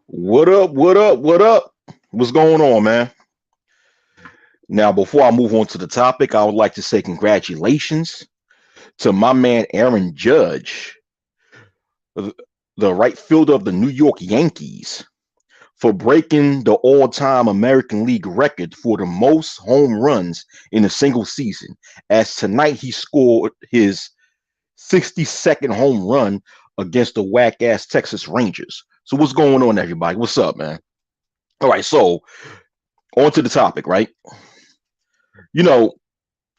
What up? What up? What up? What's going on, man? Now, before I move on to the topic, I would like to say congratulations to my man Aaron Judge, the right fielder of the New York Yankees, for breaking the all-time American League record for the most home runs in a single season. As tonight he scored his 62nd home run against the whack-ass Texas Rangers. So what's going on, everybody? What's up, man? All right, so on to the topic, right? You know,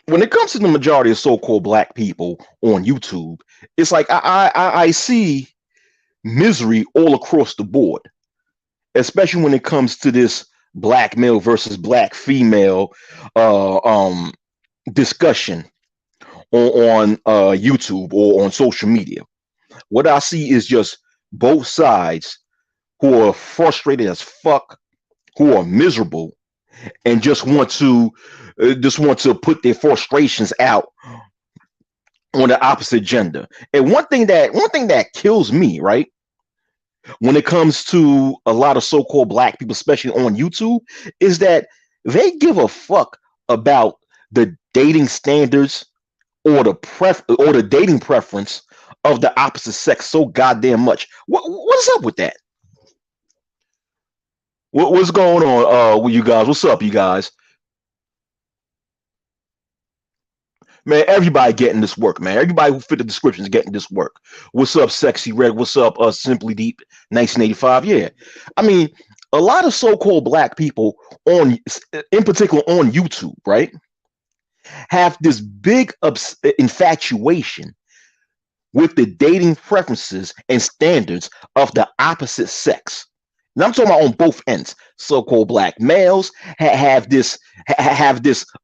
when it comes to the majority of so-called black people on YouTube, it's like I see misery all across the board, especially when it comes to this black male versus black female uh, um, discussion on YouTube or on social media. What I see is just both sides who are frustrated as fuck, who are miserable, and just want to put their frustrations out on the opposite gender. And one thing that kills me, right, when it comes to a lot of so-called black people, especially on YouTube, is that they give a fuck about the dating standards or the dating preference of the opposite sex so goddamn much. What's up with that? What's going on with you guys? What's up, you guys? Man, everybody getting this work, man. Everybody who fit the description is getting this work. What's up, Sexy Red? What's up, Simply Deep 1985? Yeah. I mean, a lot of so-called black people in particular on YouTube, right, have this big infatuation with the dating preferences and standards of the opposite sex. And I'm talking about on both ends. So-called black males have this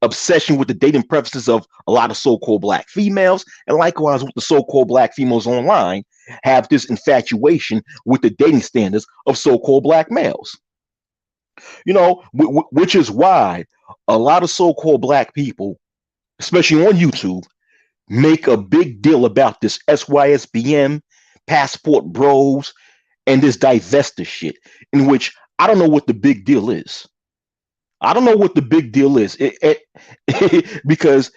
obsession with the dating preferences of a lot of so-called black females, and likewise with the so-called black females online have this infatuation with the dating standards of so-called black males. Which is why a lot of so-called black people, especially on YouTube, make a big deal about this SYSBM, passport bros, and this divester shit, in which I don't know what the big deal is. I don't know what the big deal is, because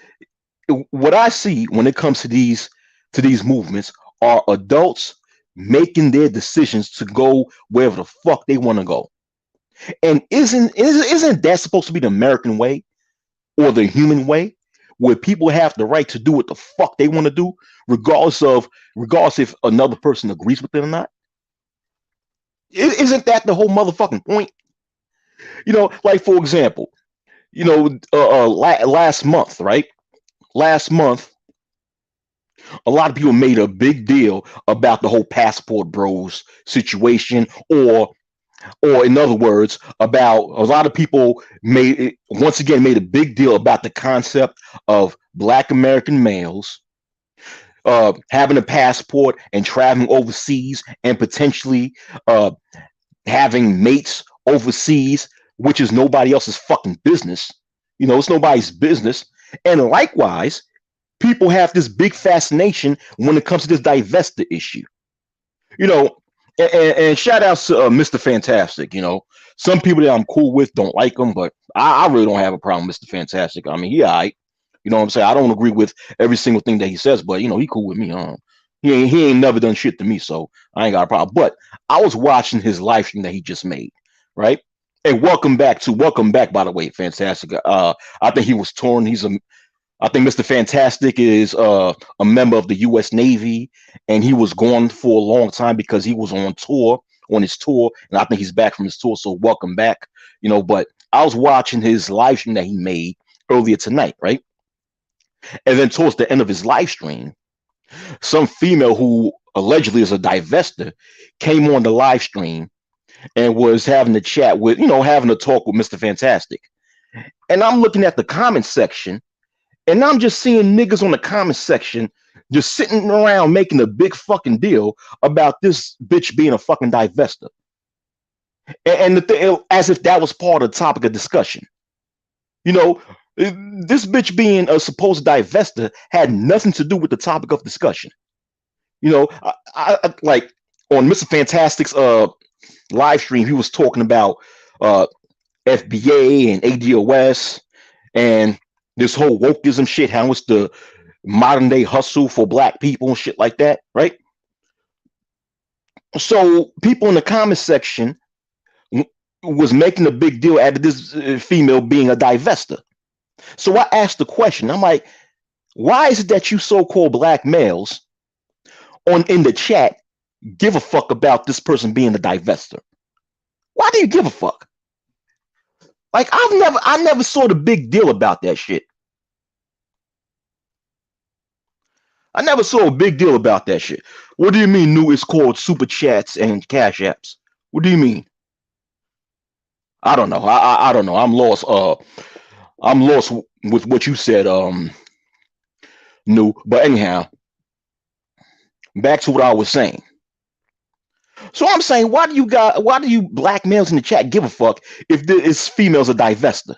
what I see when it comes to these movements are adults making their decisions to go wherever the fuck they want to go. And isn't that supposed to be the American way or the human way, where people have the right to do what the fuck they want to do, regardless if another person agrees with it or not? Isn't that the whole motherfucking point? Like for example, last month, right? Last month, a lot of people made a big deal about the whole passport bros situation, or in other words, about a lot of people once again made a big deal about the concept of black American males having a passport and traveling overseas and potentially uh, having mates overseas, which is nobody else's fucking business. It's nobody's business. And likewise, people have this big fascination when it comes to this divestiture issue. You know, and shout outs to Mr. Fantastic. Some people that I'm cool with don't like him, but I really don't have a problem with Mr. Fantastic. I mean, he all right. You know what I'm saying? I don't agree with every single thing that he says, but he cool with me. He ain't never done shit to me, so I ain't got a problem. But I was watching his live stream that he just made, right? And welcome back, by the way, Fantastic. I think he was torn. I think Mr. Fantastic is a member of the U.S. Navy, and he was gone for a long time because he was on his tour, and I think he's back from his tour. So welcome back. But I was watching his live stream that he made earlier tonight, right? And then towards the end of his live stream, some female who allegedly is a divester came on the live stream and was having a chat with, having a talk with Mr. Fantastic. And I'm looking at the comment section, and I'm just seeing niggas on the comment section just sitting around making a big fucking deal about this bitch being a fucking divester. And as if that was part of the topic of discussion. You know, this bitch being a supposed divester had nothing to do with the topic of discussion. Like on Mr. Fantastic's live stream, he was talking about uh, FBA and ADOS and this whole wokeism shit, how it's the modern day hustle for black people and shit like that, right? So people in the comment section was making a big deal out of this female being a divester. So I asked the question, I'm like, why is it that you so-called black males on in the chat give a fuck about this person being a divester? Why do you give a fuck? Like I never saw the big deal about that shit. I never saw a big deal about that shit. What do you mean new is called super chats and cash apps? What do you mean? I don't know. I don't know. I'm lost. I'm lost with what you said. New. But anyhow, back to what I was saying. So I'm saying, why do you black males in the chat give a fuck if this females a divester?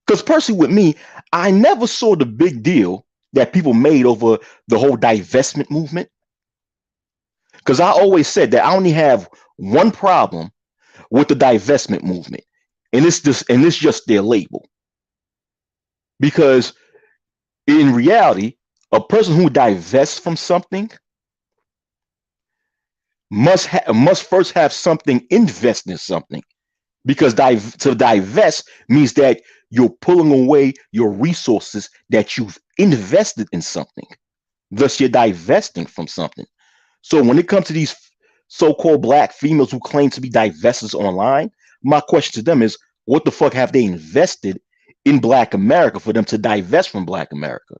Because personally, with me, I never saw the big deal that people made over the whole divestment movement. Because I always said that I only have one problem with the divestment movement, and it's just their label. Because in reality, a person who divests from something must first have something invested in something. Because to divest means that you're pulling away your resources that you've invested in something. Thus, you're divesting from something. So when it comes to these so-called black females who claim to be divestors online, my question to them is, what the fuck have they invested in Black America for them to divest from Black America?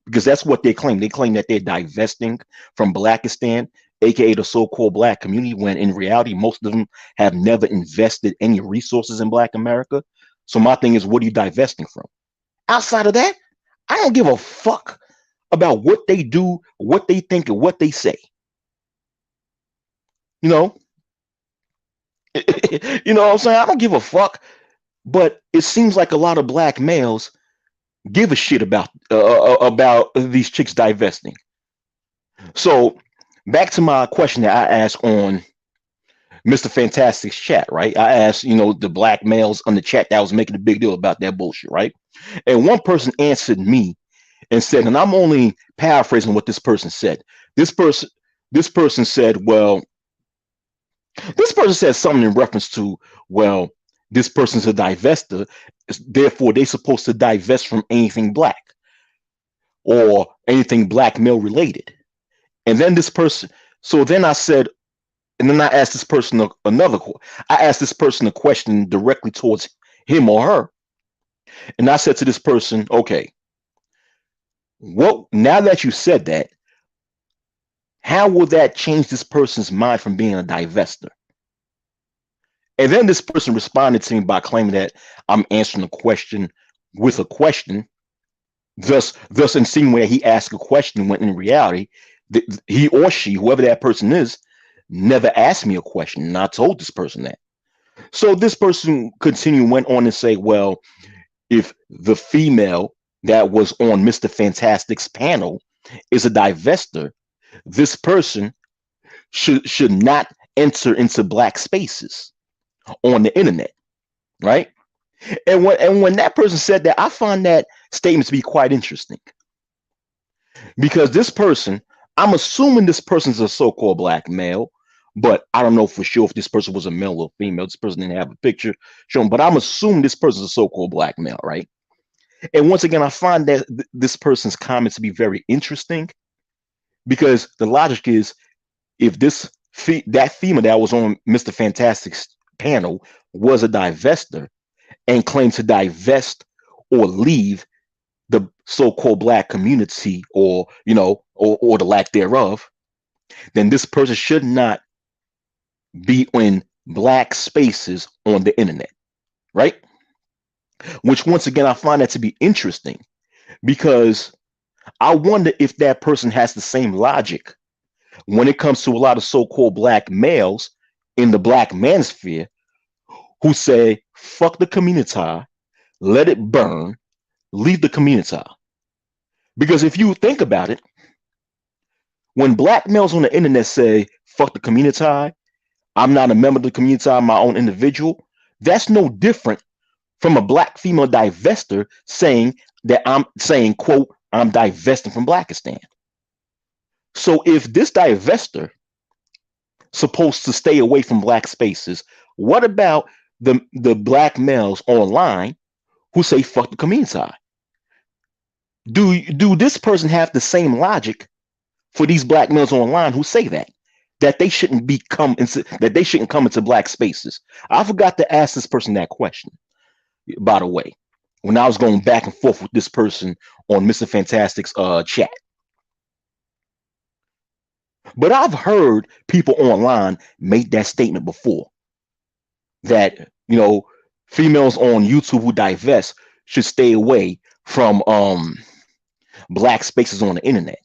Because that's what they claim. They claim that they're divesting from Blackistan, aka the so-called black community, when in reality, most of them have never invested any resources in Black America. So my thing is, what are you divesting from? Outside of that, I don't give a fuck about what they do, what they think, and what they say. You know, you know what I'm saying? I don't give a fuck. But it seems like a lot of black males give a shit about these chicks divesting. So back to my question that I asked on Mr. Fantastic's chat, right? I asked, the black males on the chat that was making a big deal about that bullshit, right? And one person answered me and said, and I'm only paraphrasing what this person said. This person said, well, this person said something in reference to, well, this person's a divester, therefore they're supposed to divest from anything black or anything black male related. And then this person, so then I said, and then I asked this person I asked this person a question directly towards him or her. And I said to this person, okay, now that you said that, how will that change this person's mind from being a divester? And then this person responded to me by claiming that I'm answering a question with a question, thus insinuating he asked a question when in reality, he or she, whoever that person is, never asked me a question. And I told this person that. So this person went on to say, well, if the female that was on Mr. Fantastic's panel is a divester, this person should not enter into black spaces on the internet, right? And when that person said that, I find that statement to be quite interesting, because this person, I'm assuming this person's a so-called black male, but I don't know for sure if this person was a male or female. This person didn't have a picture shown, but I'm assuming this person's a so-called black male, right? And once again, I find that this person's comments to be very interesting, because the logic is, if that female that was on Mr. Fantastic's panel was a divester and claimed to divest or leave the so-called black community, or or the lack thereof, then this person should not be in black spaces on the internet, right? Which, once again, I find that to be interesting, because I wonder if that person has the same logic when it comes to a lot of so-called black males in the black manosphere who say, fuck the community, let it burn, leave the community. Because if you think about it, when black males on the internet say, fuck the community, I'm not a member of the community, I'm my own individual. That's no different from a black female divester saying that I'm saying, quote, I'm divesting from Blackistan. So if this divester supposed to stay away from black spaces, what about the black males online who say fuck the community? Do this person have the same logic for these black males online who say that they shouldn't that they shouldn't come into black spaces? I forgot to ask this person that question, by the way, when I was going back and forth with this person on Mr. Fantastic's chat. But I've heard people online make that statement before, that females on YouTube who divest should stay away from black spaces on the internet.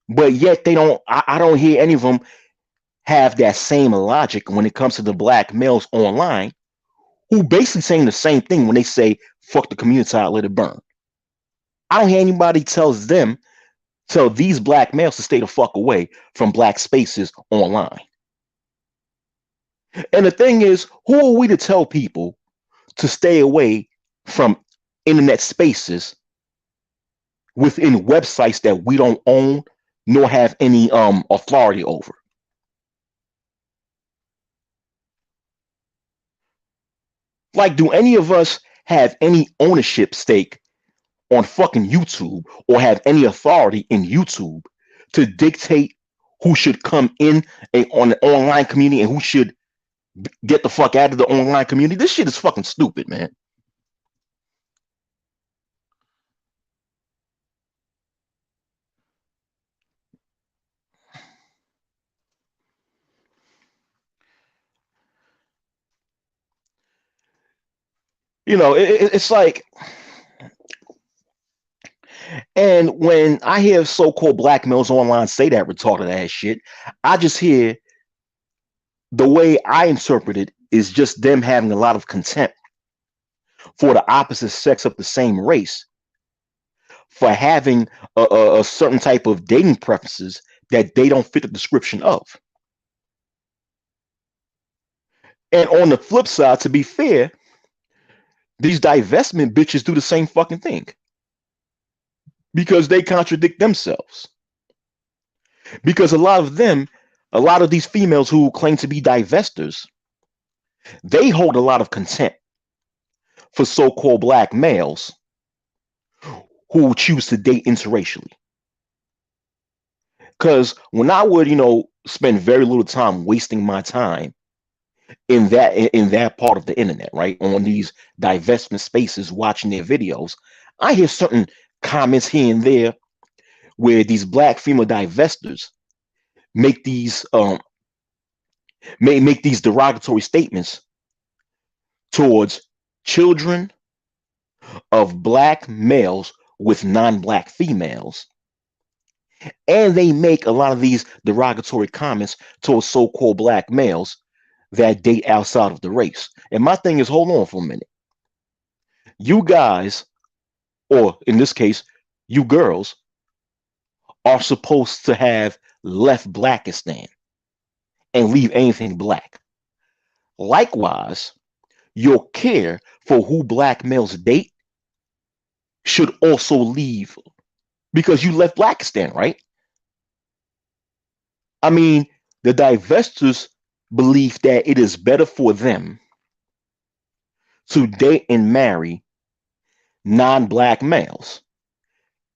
But yet they don't. I don't hear any of them have that same logic when it comes to the black males online who basically saying the same thing when they say fuck the community, let it burn. I don't hear anybody tell these black males to stay the fuck away from black spaces online. And the thing is, who are we to tell people to stay away from internet spaces within websites that we don't own nor have any authority over? Like, do any of us have any ownership stake on fucking YouTube or have any authority in YouTube to dictate who should come in on the online community and who should get the fuck out of the online community? This shit is fucking stupid, man. It's like, and when I hear so-called black males online say that retarded ass shit, I just hear, the way I interpret it is just them having a lot of contempt for the opposite sex of the same race for having a certain type of dating preferences that they don't fit the description of. And on the flip side, to be fair, these divestment bitches do the same fucking thing because they contradict themselves. Because a lot of these females who claim to be divestors, they hold a lot of contempt for so-called black males who choose to date interracially. Because when I would, spend very little time wasting my time in that part of the internet, right, on these divestment spaces, watching their videos, I hear certain comments here and there where these black female divestors make these make these derogatory statements towards children of black males with non-black females, and they make a lot of these derogatory comments towards so-called black males that date outside of the race. And my thing is, hold on for a minute. You guys, or in this case, you girls, are supposed to have left Blackistan and leave anything black. Likewise, your care for who black males date should also leave, because you left Blackistan, right? I mean, the divestors believe that it is better for them to date and marry non-black males.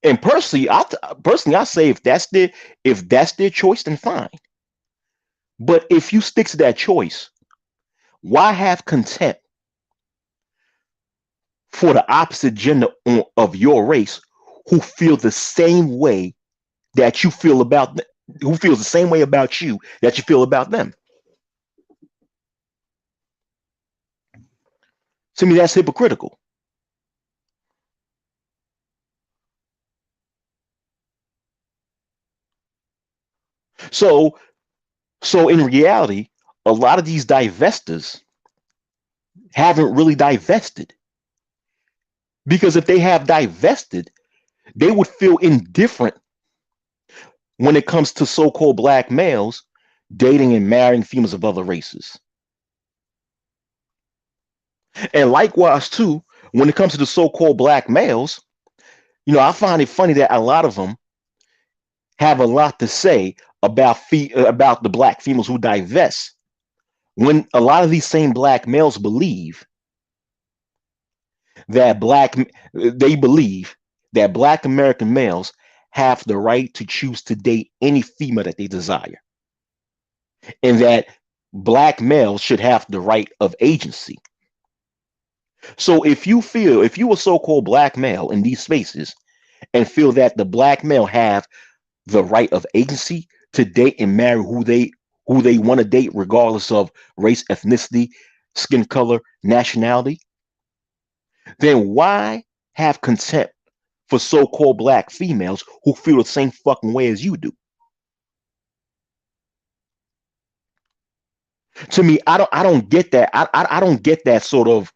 And personally, I say if that's their choice, then fine. But if you stick to that choice, why have contempt for the opposite gender of your race who feel the same way that you feel about them, who feels the same way about you that you feel about them? To me, that's hypocritical. So in reality, a lot of these divestors haven't really divested, because if they have divested, they would feel indifferent when it comes to so-called black males dating and marrying females of other races. And likewise, too, when it comes to the so-called black males, I find it funny that a lot of them have a lot to say about the black females who divest, when a lot of these same black males that black they believe that black American males have the right to choose to date any female that they desire, and that black males should have the right of agency. So if you a so-called black male in these spaces and feel that the black male have the right of agency to date and marry who they want to date, regardless of race, ethnicity, skin color, nationality, then why have contempt for so-called black females who feel the same fucking way as you do? To me, I don't get that. I don't get that sort of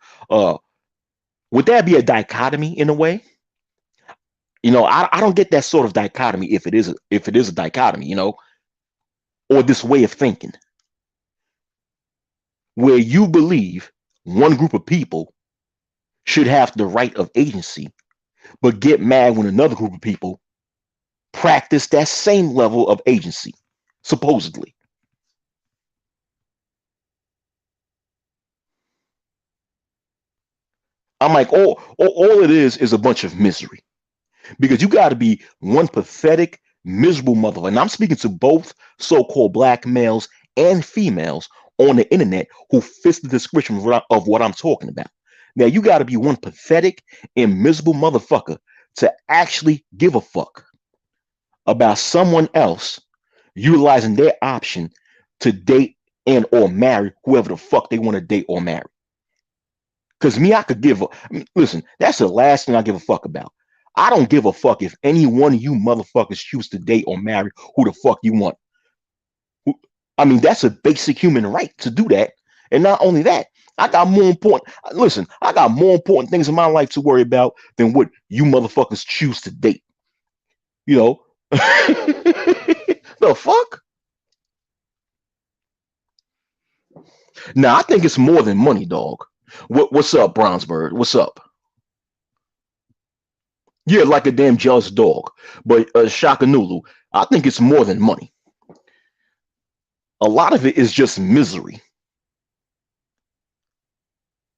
would that be a dichotomy in a way? I don't get that sort of dichotomy, if it is a dichotomy, or this way of thinking where you believe one group of people should have the right of agency, but get mad when another group of people practice that same level of agency, supposedly. I'm like, all it is a bunch of misery, because you got to be one pathetic, miserable mother. And I'm speaking to both so-called black males and females on the internet who fits the description of what I'm talking about. Now, you got to be one pathetic and miserable motherfucker to actually give a fuck about someone else utilizing their option to date and or marry whoever the fuck they want to date or marry. Because me, I could give a listen. That's the last thing I give a fuck about. I don't give a fuck if any one of you motherfuckers choose to date or marry who the fuck you want. I mean, that's a basic human right to do that. And not only that, I got more important. Listen, I got more important things in my life to worry about than what you motherfuckers choose to date. You know, the fuck? Now I think it's more than money, dog. What's up, Brownsburg? What's up? Yeah, like a damn jealous dog. But Shakanulu, I think it's more than money. A lot of it is just misery.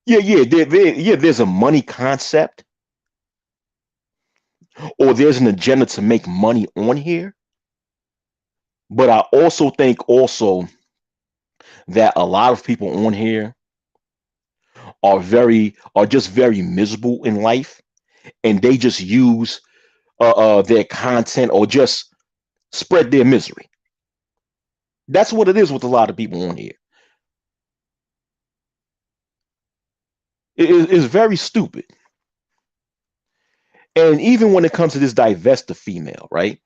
Yeah, yeah, there's a money concept, or there's an agenda to make money on here. But I also think that a lot of people on here are just very miserable in life, and they just use their content or just spread their misery. That's what it is with a lot of people on here. It's very stupid. And even when it comes to this divester female, right?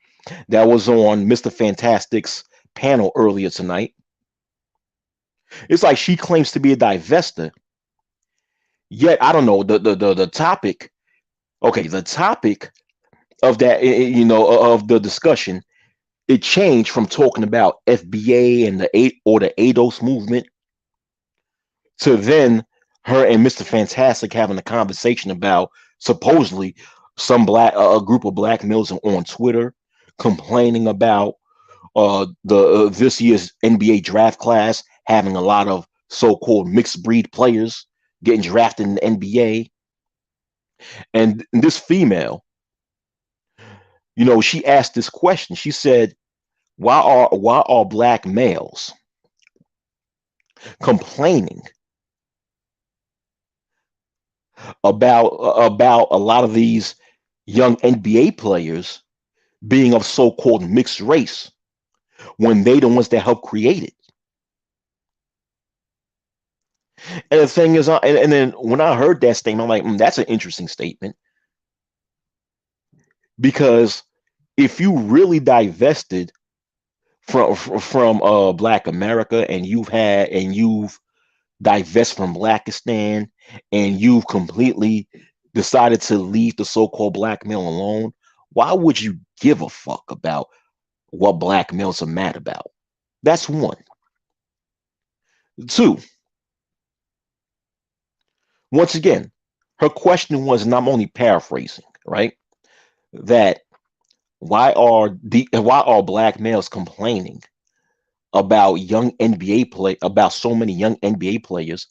That was on Mr. Fantastic's panel earlier tonight. It's like she claims to be a divester, yet I don't know the topic. Okay, the topic of that, of the discussion, it changed from talking about FBA and the ADOS movement to then her and Mr. Fantastic having a conversation about supposedly a group of black males on Twitter complaining about the this year's NBA draft class having a lot of so-called mixed breed players getting drafted in the NBA. And this female, she asked this question. She said, why are black males complaining about a lot of these young NBA players being of so-called mixed race when they the ones that help create it? And the thing is, and then when I heard that statement, I'm like, that's an interesting statement, because if you really divested from Black America, and you've divest from Blackistan, and you've completely decided to leave the so-called black male alone, why would you give a fuck about what black males are mad about? That's one. Two, once again, her question was, and I'm only paraphrasing, right? That why are black males complaining about young NBA play about so many young NBA players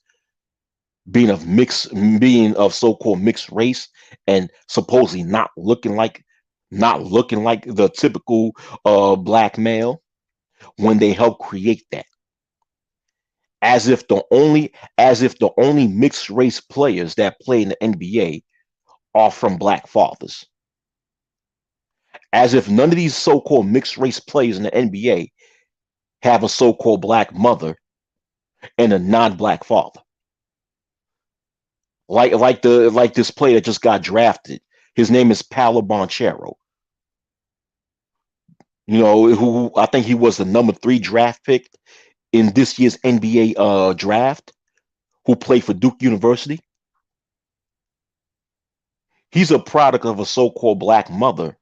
being of so-called mixed race and supposedly not looking like the typical black male when they help create that, as if the only mixed race players that play in the NBA are from black fathers, as if none of these so-called mixed race players in the NBA have a so-called black mother and a non-black father. Like this player that just got drafted. His name is Paolo Bonchero. Who I think he was the number 3 draft pick in this year's NBA draft, who played for Duke University. He's a product of a so-called black mother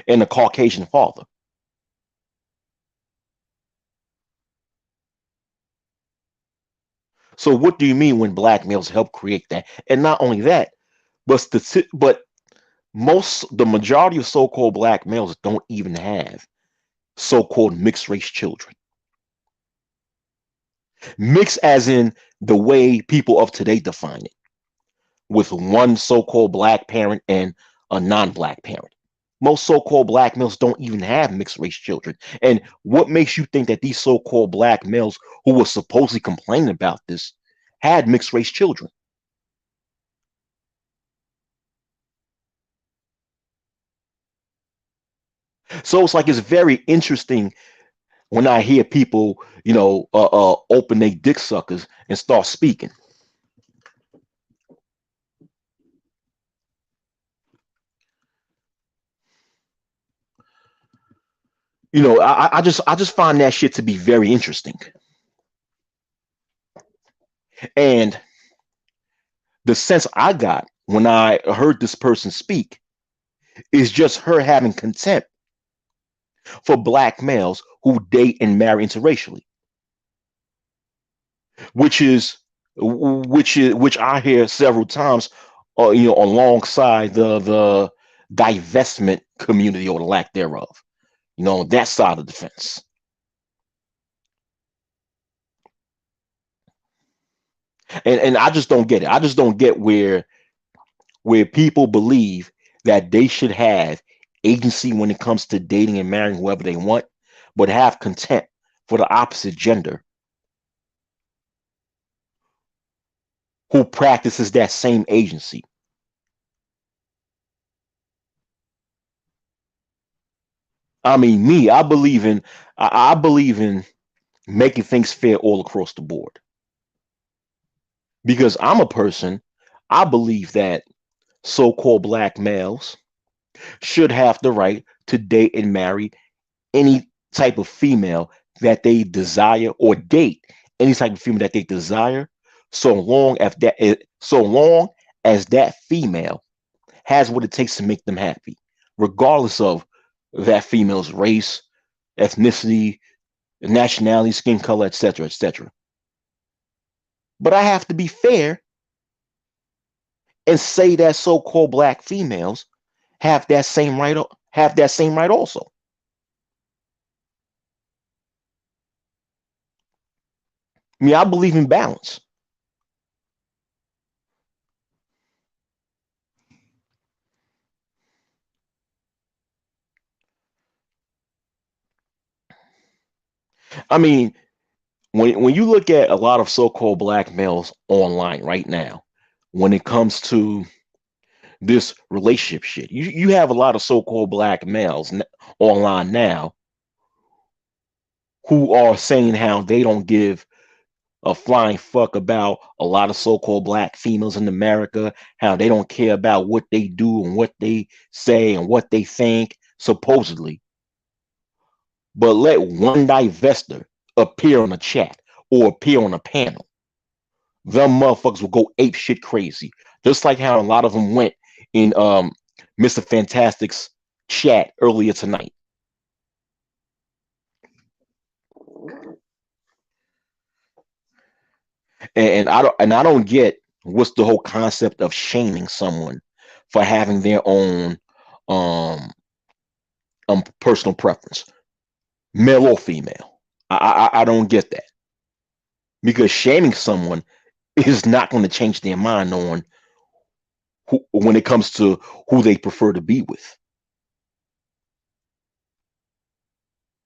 and a Caucasian father. So what do you mean when black males help create that? And not only that, but the majority of so-called black males don't even have so-called mixed race children. Mixed as in the way people of today define it, with one so-called black parent and a non-black parent. Most so-called black males don't even have mixed race children. And what makes you think that these so-called black males who were supposedly complaining about this had mixed race children? So it's like it's very interesting when I hear people, open their dick suckers and start speaking. I just find that shit to be very interesting. And the sense I got when I heard this person speak is just her having contempt for black males who date and marry interracially, which is which I hear several times, alongside the divestment community or the lack thereof. That side of the fence. And I just don't get it. I just don't get where people believe that they should have agency when it comes to dating and marrying whoever they want, but have contempt for the opposite gender who practices that same agency. I mean, me, I believe in making things fair all across the board. Because I'm a person, I believe that so-called black males should have the right to date and marry any type of female that they desire, or date any type of female that they desire, so long as that female has what it takes to make them happy, regardless of that female's race, ethnicity, nationality, skin color, etc., etc. But I have to be fair and say that so-called black females have that same right also. I mean, I believe in balance. I mean, when you look at a lot of so-called black males online right now, when it comes to this relationship shit, you have a lot of so-called black males online now who are saying how they don't give a flying fuck about a lot of so-called black females in America, how they don't care about what they do and what they say and what they think, supposedly. But let one divester appear on a chat or appear on a panel, them motherfuckers will go ape shit crazy. Just like how a lot of them went in Mr. Fantastic's chat earlier tonight. And I don't get what's the whole concept of shaming someone for having their own um personal preference, male or female. I don't get that, because shaming someone is not going to change their mind on when it comes to who they prefer to be with.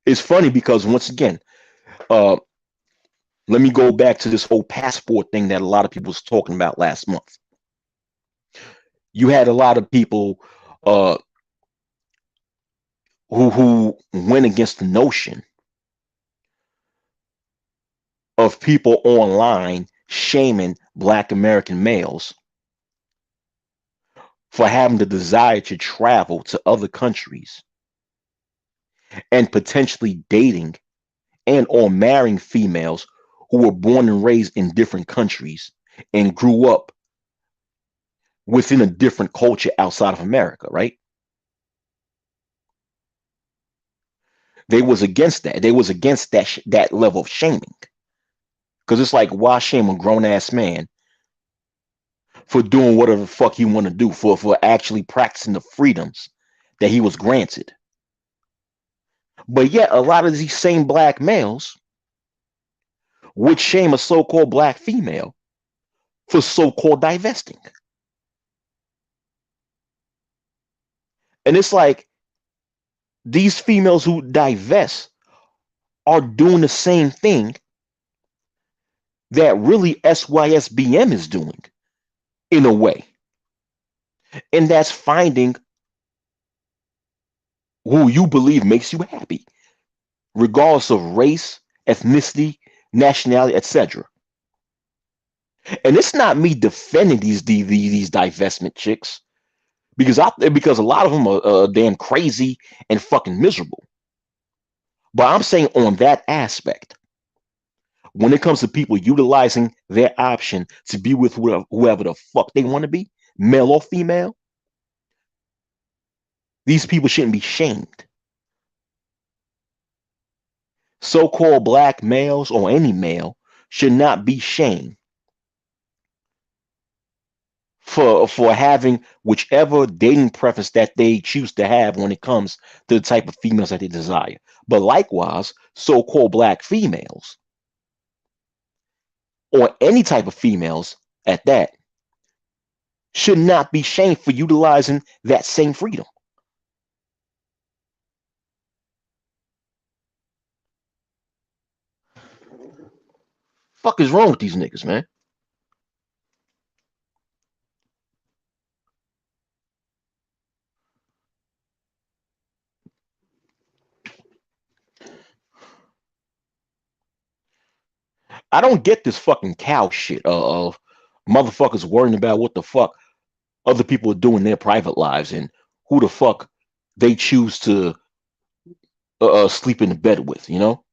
It's funny because once again, uh, let me go back to this whole passport thing that a lot of people was talking about last month. You had a lot of people uh, who went against the notion of people online shaming Black American males for having the desire to travel to other countries and potentially dating and or marrying females who were born and raised in different countries and grew up within a different culture outside of America, right? They was against that. They was against that level of shaming, because it's like, why shame a grown ass man for doing whatever the fuck he want to do, for actually practicing the freedoms that he was granted. But yet, a lot of these same black males would shame a so-called black female for so-called divesting. And it's like, these females who divest are doing the same thing that really SYSBM is doing in a way. And that's finding who you believe makes you happy, regardless of race, ethnicity, nationality, etc. And it's not me defending these divestment chicks, because a lot of them are damn crazy and fucking miserable. But I'm saying on that aspect, when it comes to people utilizing their option to be with whoever the fuck they want to be, male or female, these people shouldn't be shamed. So-called black males or any male should not be shamed for having whichever dating preference that they choose to have when it comes to the type of females that they desire. But likewise, so-called black females or any type of females at that should not be shamed for utilizing that same freedom. Fuck is wrong with these niggas, man? I don't get this fucking cow shit of motherfuckers worrying about what the fuck other people are doing in their private lives and who the fuck they choose to sleep in the bed with, you know?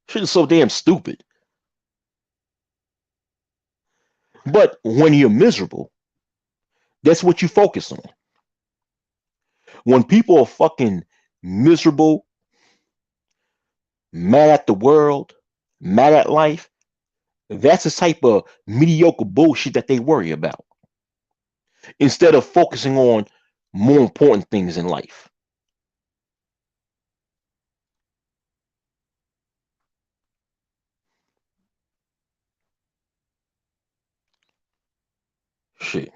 Shit is so damn stupid. But when you're miserable, that's what you focus on. When people are fucking miserable, mad at the world, mad at life, that's the type of mediocre bullshit that they worry about instead of focusing on more important things in life. Shit.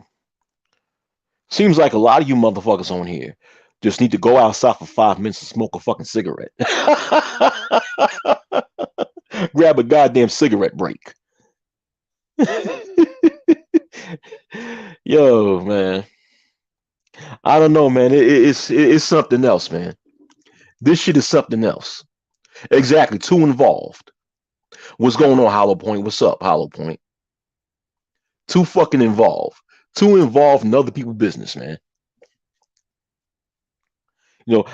Seems like a lot of you motherfuckers on here just need to go outside for 5 minutes and smoke a fucking cigarette. Grab a goddamn cigarette break. Yo, man. I don't know, man. It's something else, man. This shit is something else. Exactly. Too involved. What's going on, Hollow Point? What's up, Hollow Point? Too fucking involved. Too involved in other people's business, man.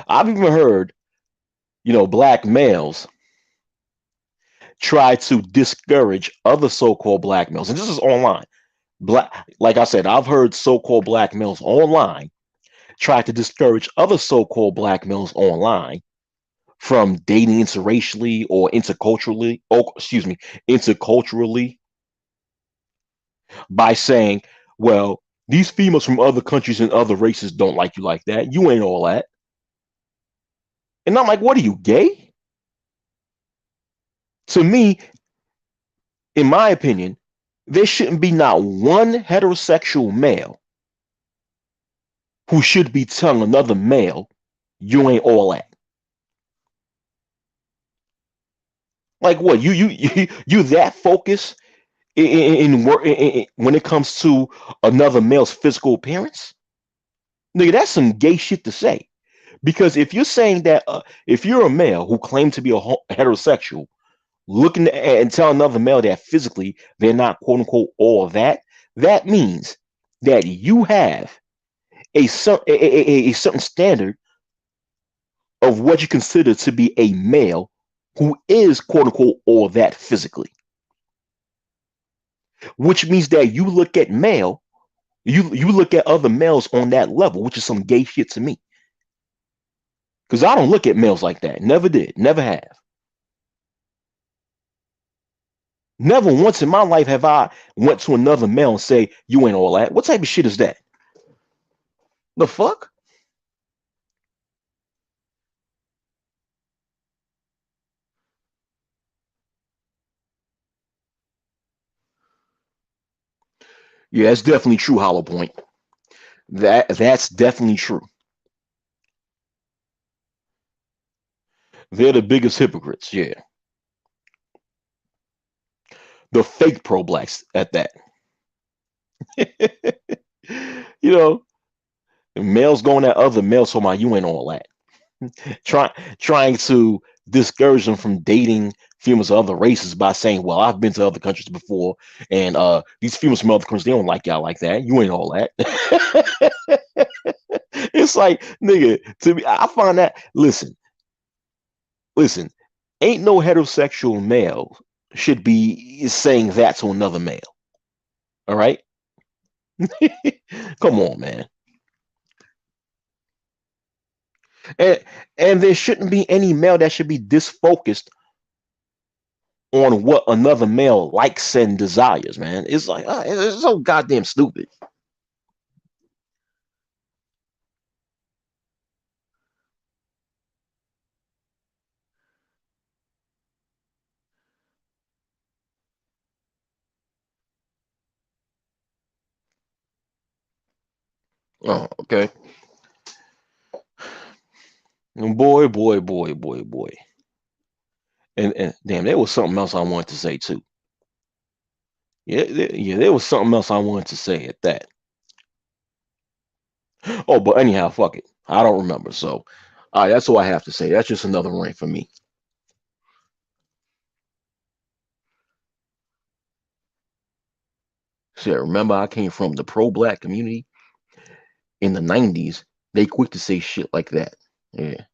I've even heard, black males try to discourage other so-called black males, and this is online. Like I said, I've heard so-called black males online try to discourage other so-called black males online from dating interracially or interculturally, oh, excuse me, interculturally by saying, well, these females from other countries and other races don't like you like that. You ain't all that. And I'm like, what are you, gay? To me, in my opinion, there shouldn't be not one heterosexual male who should be telling another male, you ain't all that. Like what? You that focused when it comes to another male's physical appearance? Nigga, that's some gay shit to say. Because if you're saying that, if you're a male who claims to be a heterosexual, looking at and tell another male that physically they're not quote unquote all that, that means that you have a certain standard of what you consider to be a male who is quote unquote all that physically, which means that you look at other males on that level, which is some gay shit to me. Because I don't look at males like that. Never did. Never have. Never once in my life have I went to another male and say, you ain't all that. What type of shit is that? The fuck? Yeah, that's definitely true, Hollow Point. That's definitely true. They're the biggest hypocrites, yeah. The fake pro blacks at that. You know, males going at other males for my you ain't all that. Trying to discourage them from dating females of other races by saying, "Well, I've been to other countries before, and these females from other countries they don't like y'all like that. You ain't all that." It's like, nigga, to me, I find that. Listen, ain't no heterosexual male should be saying that to another male. All right, come on, man. And there shouldn't be any male that should be disfocused on what another male likes and desires, man. It's like it's so goddamn stupid. Oh, okay. Boy, boy, boy, boy, boy. And damn, there was something else I wanted to say too. Yeah, yeah, there was something else I wanted to say at that. Oh, but anyhow, fuck it. I don't remember. So, that's all I have to say. That's just another rant for me. So, yeah, remember, I came from the pro-black community in the '90s. They quick to say shit like that. Yeah.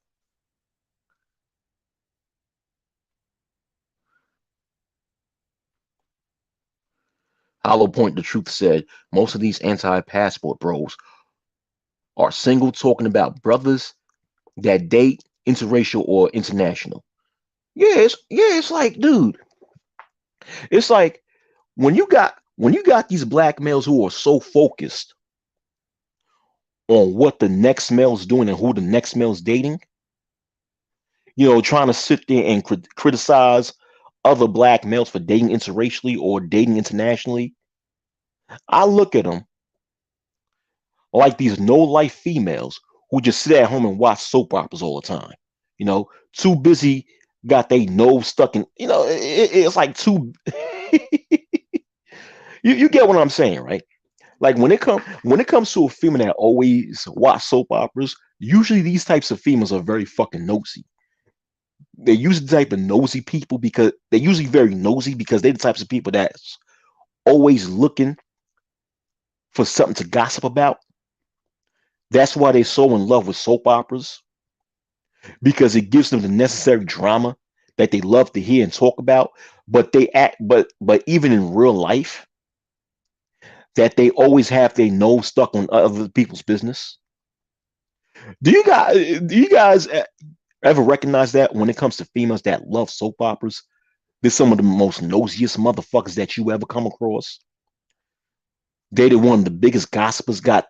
Hollow Point, the truth said, most of these anti-passport bros are single, talking about brothers that date interracial or international. It's like, dude, it's like when you got these black males who are so focused on what the next male's doing and who the next male's dating, trying to sit there and criticize other black males for dating interracially or dating internationally. I look at them like these no life females who just sit at home and watch soap operas all the time. You know, too busy, got their nose stuck in. It's like too. You get what I'm saying, right? Like when it comes to a female that always watch soap operas, usually these types of females are very fucking nosy. They're usually the type of nosy people because they're usually very nosy because they're the types of people that's always looking for something to gossip about. That's why they're so in love with soap operas because it gives them the necessary drama that they love to hear and talk about. But they act, but even in real life, that they always have their nose stuck on other people's business. Do you guys? Ever recognize that when it comes to females that love soap operas, they're some of the most nosiest motherfuckers that you ever come across. They the one of the biggest gossipers got,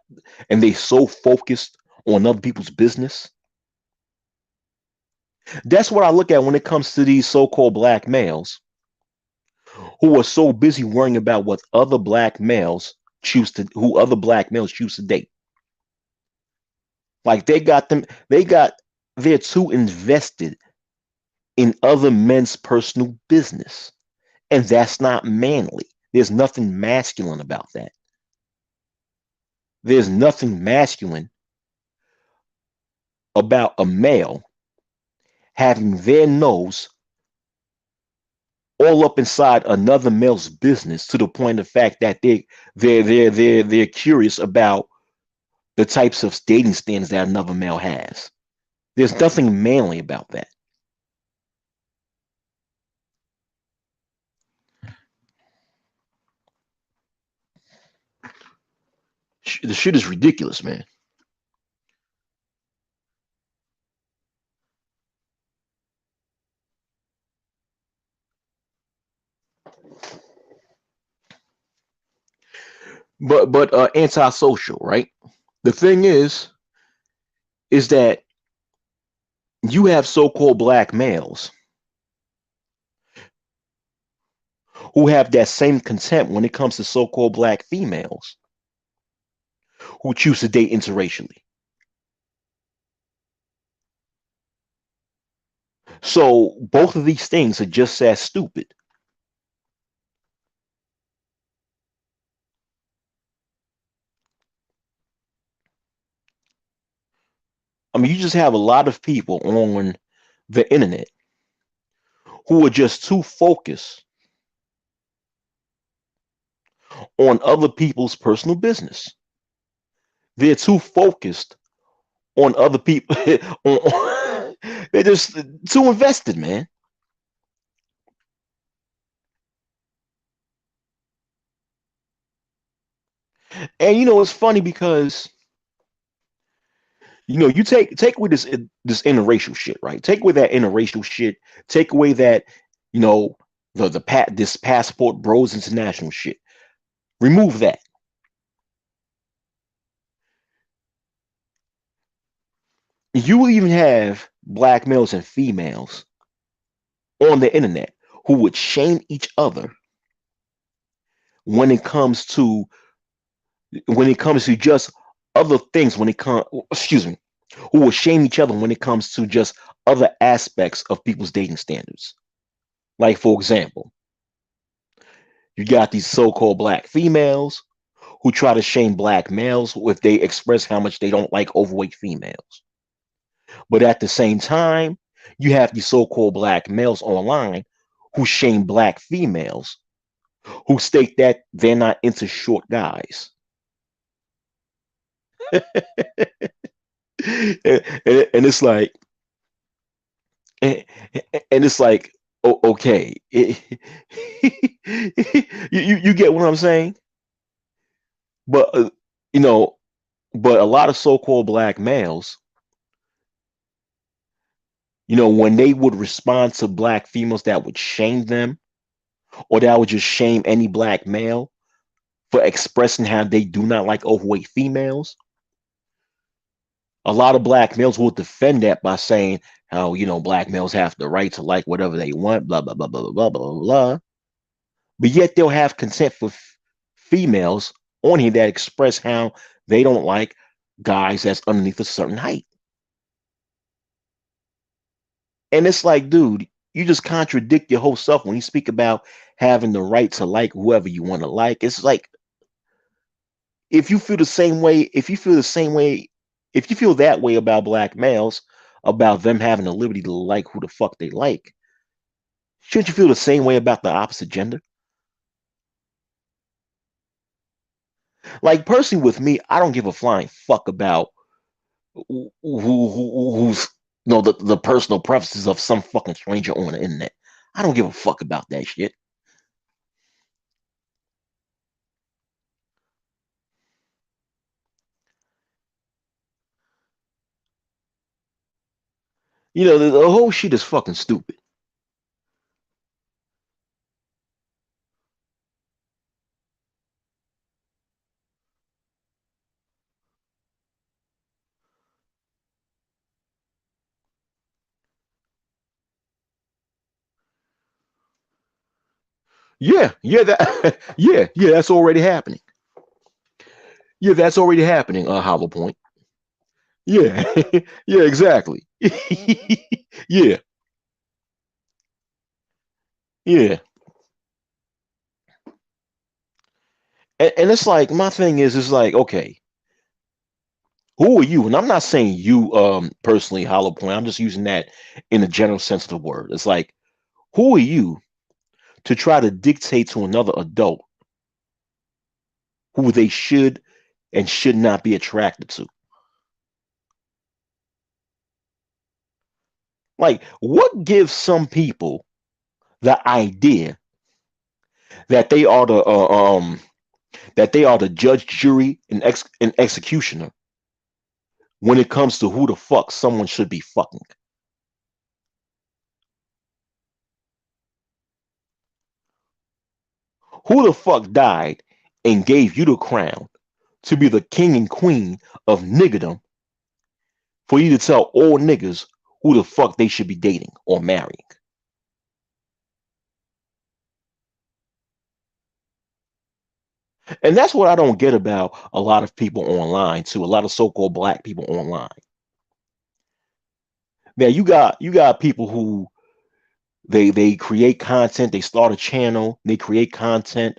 and they so focused on other people's business. That's what I look at when it comes to these so-called black males who are so busy worrying about what other black males who other black males choose to date. Like they're too invested in other men's personal business. And that's not manly. There's nothing masculine about that. There's nothing masculine about a male having their nose all up inside another male's business to the point of the fact that they're curious about the types of dating standards that another male has. There's nothing manly about that. The shit is ridiculous, man. But antisocial, right? The thing is that you have so-called black males who have that same contempt when it comes to so-called black females who choose to date interracially. So both of these things are just as stupid. I mean, you just have a lot of people on the internet who are just too focused on other people's personal business. They're too focused on other people. They're just too invested, man. And it's funny because you take away this interracial shit, right? Take away that interracial shit. Take away that you know this passport bros international shit. Remove that. You will even have black males and females on the internet who would shame each other when it comes to just other things when it comes excuse me who will shame each other when it comes to just other aspects of people's dating standards. Like, for example, you got these so-called black females who try to shame black males if they express how much they don't like overweight females. But at the same time, you have these so-called black males online who shame black females who state that they're not into short guys. And it's like, and, and it's like, okay, you get what I'm saying? But you know, but a lot of so-called black males, when they would respond to black females that would shame them, or that would just shame any black male for expressing how they do not like overweight females, a lot of black males will defend that by saying how black males have the right to like whatever they want, blah blah blah blah blah blah blah blah. But yet they'll have consent for females on here that express how they don't like guys that's underneath a certain height. And it's like, dude, you just contradict your whole self when you speak about having the right to like whoever you want to like. It's like, if you feel the same way, if you feel that way about black males, about them having the liberty to like who the fuck they like, shouldn't you feel the same way about the opposite gender? Like, personally, with me, I don't give a flying fuck about who's the personal preferences of some fucking stranger on the internet. I don't give a fuck about that shit. The whole shit is fucking stupid. Yeah, yeah, that yeah, that's already happening. Yeah, that's already happening, Hollow Point. Yeah, yeah, exactly. Yeah, yeah. And it's like my thing is like, okay, who are you? And I'm not saying you personally, Hollow Point. I'm just using that in the general sense of the word. It's like, who are you to try to dictate to another adult who they should and should not be attracted to? Like, what gives some people the idea that they are the judge, jury, and executioner when it comes to who the fuck someone should be fucking? Who the fuck died and gave you the crown to be the king and queen of niggerdom for you to tell all niggas who the fuck they should be dating or marrying? And that's what I don't get about a lot of people online too. A lot of so-called black people online. Now you got people who they create content, they start a channel, they create content,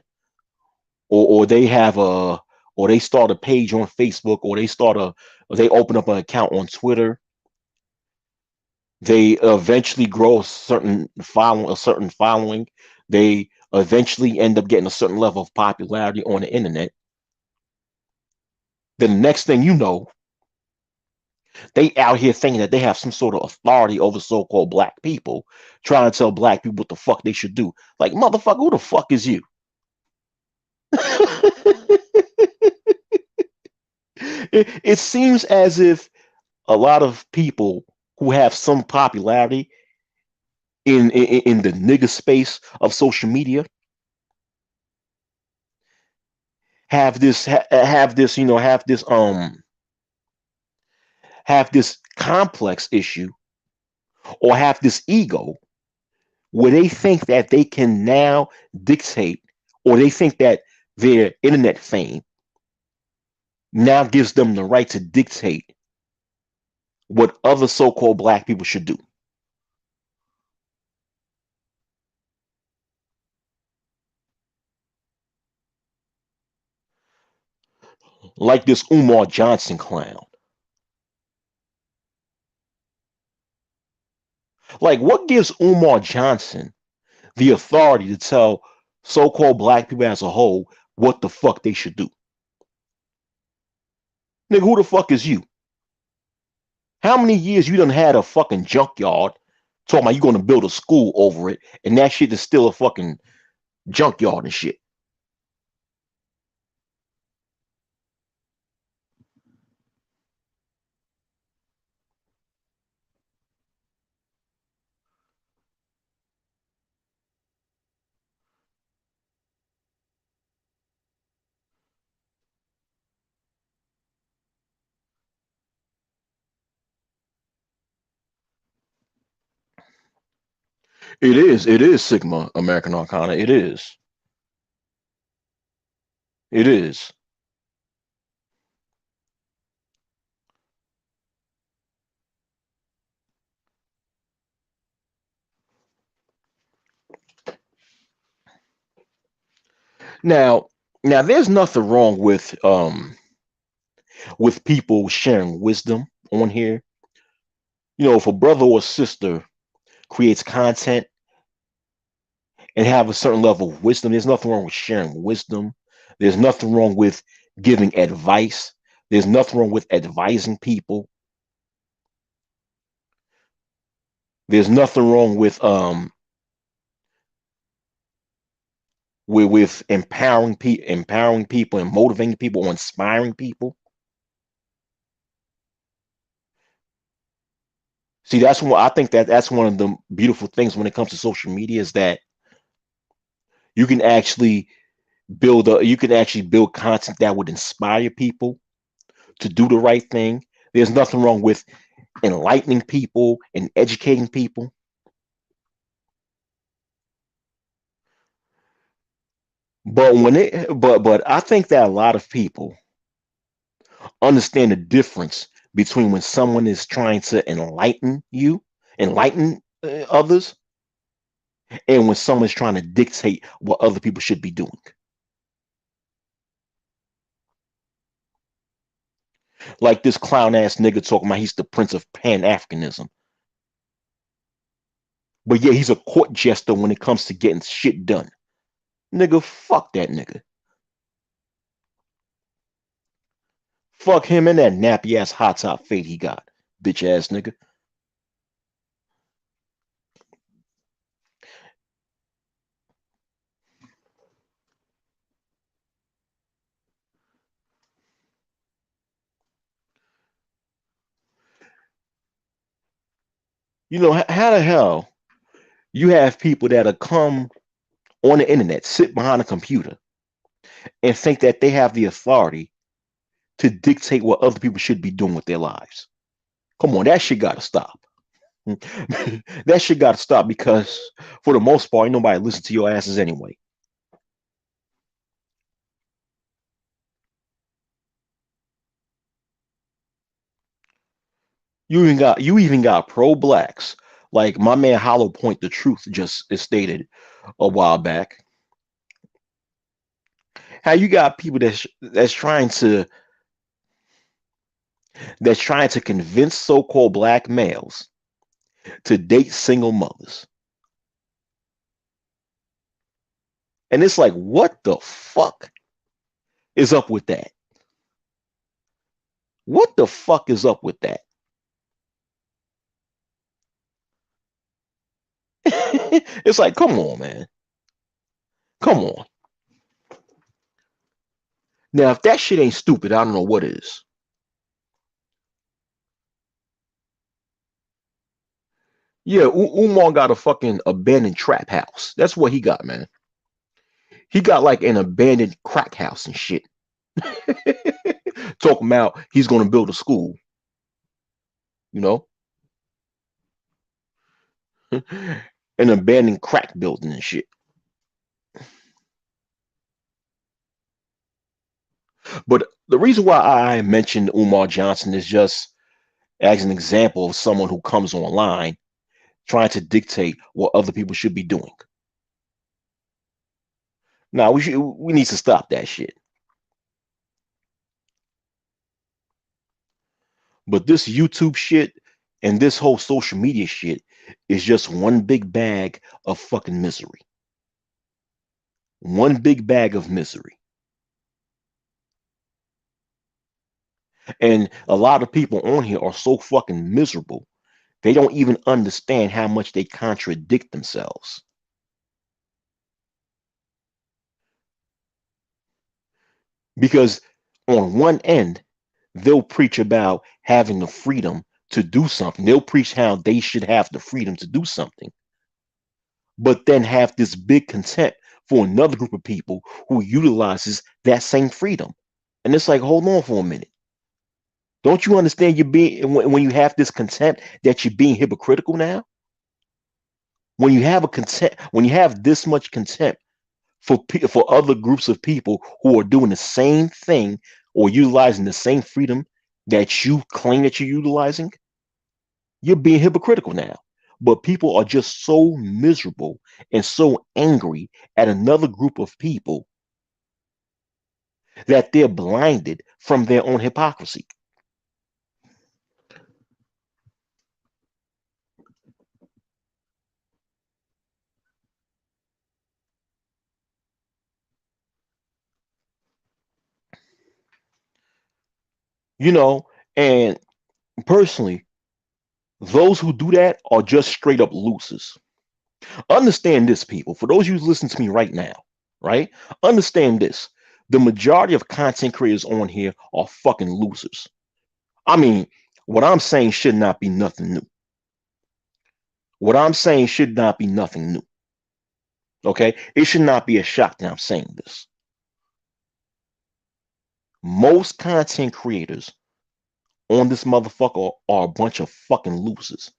or they have a or they start a page on Facebook, or they open up an account on Twitter. They eventually grow a certain following. They eventually end up getting a certain level of popularity on the internet. Then the next thing you know, they out here thinking that they have some sort of authority over so-called black people, trying to tell black people what the fuck they should do. Like, motherfucker, who the fuck is you? It seems as if a lot of people who have some popularity in the nigga space of social media have this complex issue, or have this ego where they think that they can now dictate, or they think that their internet fame now gives them the right to dictate what other so-called black people should do. Like this Umar Johnson clown. Like, what gives Umar Johnson the authority to tell so-called black people as a whole what the fuck they should do? Nigga, who the fuck is you? How many years you done had a fucking junkyard talking about you gonna build a school over it, and that shit is still a fucking junkyard and shit? It is Sigma American Arcana. It is. Now, now there's nothing wrong with people sharing wisdom on here. If a brother or sister creates content and have a certain level of wisdom, there's nothing wrong with sharing wisdom. There's nothing wrong with giving advice. There's nothing wrong with advising people. There's nothing wrong with empowering people and motivating people or inspiring people. See, that's what I think that's one of the beautiful things when it comes to social media is that you can actually you can actually build content that would inspire people to do the right thing. There's nothing wrong with enlightening people and educating people. But I think that a lot of people understand the difference between when someone is trying to enlighten others, and when someone's trying to dictate what other people should be doing. Like this clown ass nigga talking about he's the prince of Pan Africanism, but yeah, he's a court jester when it comes to getting shit done. Nigga, fuck that nigga. Fuck him and that nappy ass hot top fade he got, bitch ass nigga. You know how the hell you have people that'll come on the internet, sit behind a computer, and think that they have the authority to dictate what other people should be doing with their lives. Come on, that shit gotta stop. That shit gotta stop because for the most part, ain't nobody listen to your asses anyway. You even got pro blacks. Like my man Hollow Point the Truth just stated a while back. How you got people that's trying to convince so-called black males to date single mothers. And it's like, what the fuck is up with that? What the fuck is up with that? It's like, come on, man. Come on. Now, if that shit ain't stupid, I don't know what is. Yeah, Umar got a fucking abandoned trap house. That's what he got, man. He got like an abandoned crack house and shit. Talking about he's gonna build a school, you know, an abandoned crack building and shit. But the reason why I mentioned Umar Johnson is just as an example of someone who comes online trying to dictate what other people should be doing. Now we need to stop that shit. But this YouTube shit and this whole social media shit is just one big bag of fucking misery. One big bag of misery. And a lot of people on here are so fucking miserable, they don't even understand how much they contradict themselves. Because on one end, they'll preach about having the freedom to do something. They'll preach how they should have the freedom to do something, but then have this big contempt for another group of people who utilizes that same freedom. And it's like, hold on for a minute. Don't you understand you're being when you have this contempt that you're being hypocritical now? When you have this much contempt for other groups of people who are doing the same thing or utilizing the same freedom that you claim that you're utilizing, you're being hypocritical now. But people are just so miserable and so angry at another group of people that they're blinded from their own hypocrisy. You know, and personally, those who do that are just straight up losers. Understand this, people. For those of you who listen to me right now, right? Understand this. The majority of content creators on here are fucking losers. I mean, what I'm saying should not be nothing new. What I'm saying should not be nothing new. Okay? It should not be a shock that I'm saying this. Most content creators on this motherfucker are a bunch of fucking losers.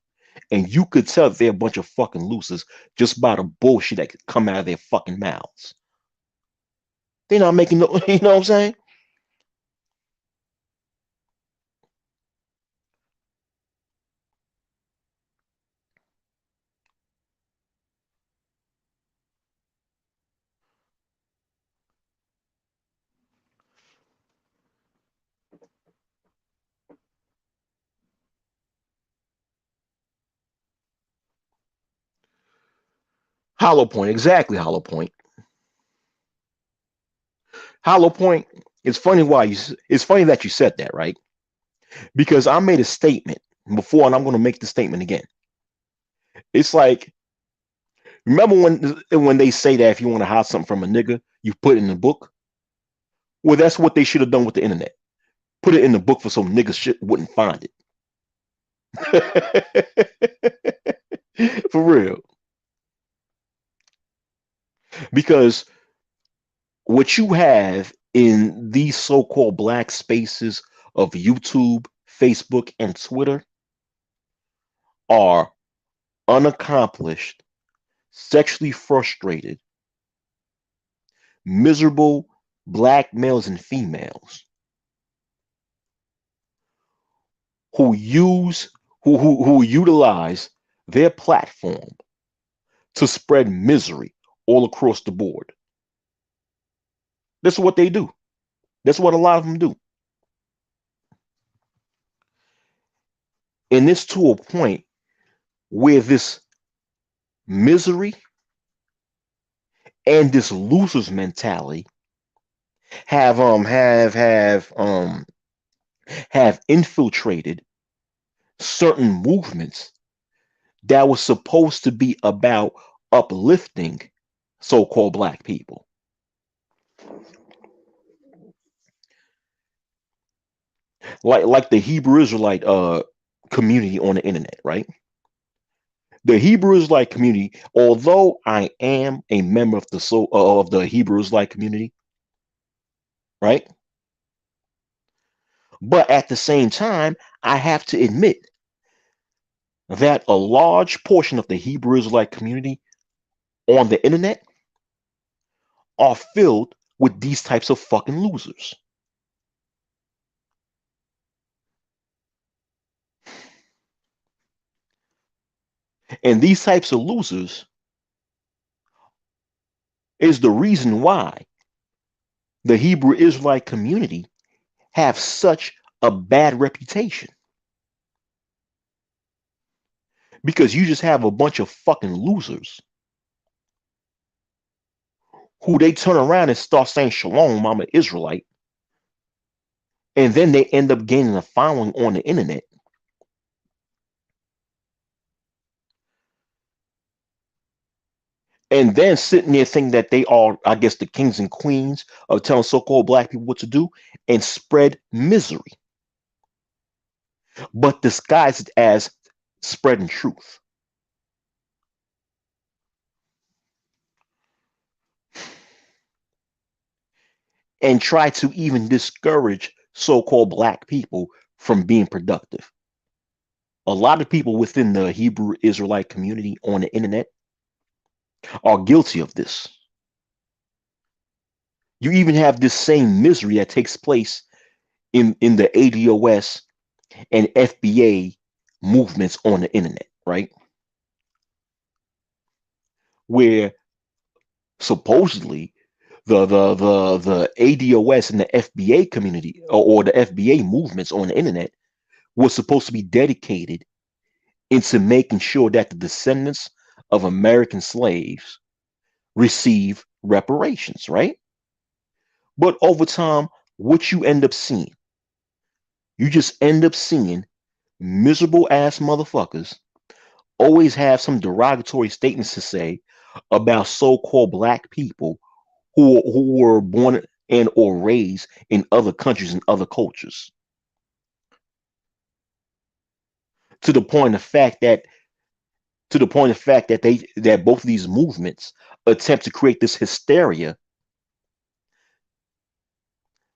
And you could tell they're a bunch of fucking losers just by the bullshit that could come out of their fucking mouths. They're not making no, you know what I'm saying? Hollow point, exactly hollow point. Hollow point. It's funny why you. It's funny that you said that, right? Because I made a statement before, and I'm going to make the statement again. It's like, remember when they say that if you want to hide something from a nigga, you put it in the book. Well, that's what they should have done with the internet. Put it in the book for some niggas shit wouldn't find it. For real. Because what you have in these so-called black spaces of YouTube, Facebook, and Twitter are unaccomplished, sexually frustrated, miserable black males and females who use who utilize their platform to spread misery all across the board. That's what they do. That's what a lot of them do. And it's to a point where this misery and this losers mentality have infiltrated certain movements that was supposed to be about uplifting so-called black people. Like the Hebrew Israelite community on the internet, right? The Hebrew Israelite community, although I am a member of the Hebrew Israelite community, right? But at the same time, I have to admit that a large portion of the Hebrew Israelite community on the internet are filled with these types of fucking losers. And these types of losers is the reason why the Hebrew Israelite community have such a bad reputation. Because you just have a bunch of fucking losers who they turn around and start saying shalom, I'm an Israelite, and then they end up gaining a following on the internet. And then sitting there thinking that they are, I guess, the kings and queens of telling so-called black people what to do and spread misery, but disguised as spreading truth. And try to even discourage so-called black people from being productive. A lot of people within the Hebrew Israelite community on the internet are guilty of this. You even have this same misery that takes place in the ADOS and FBA movements on the internet, right? Where supposedly the ADOS and the FBA community or the FBA movements on the internet was supposed to be dedicated into making sure that the descendants of American slaves receive reparations, right? But over time, what you end up seeing, you just end up seeing miserable ass motherfuckers always have some derogatory statements to say about so-called black people who were born and or raised in other countries and other cultures. To the point of fact that to the point of fact that that both of these movements attempt to create this hysteria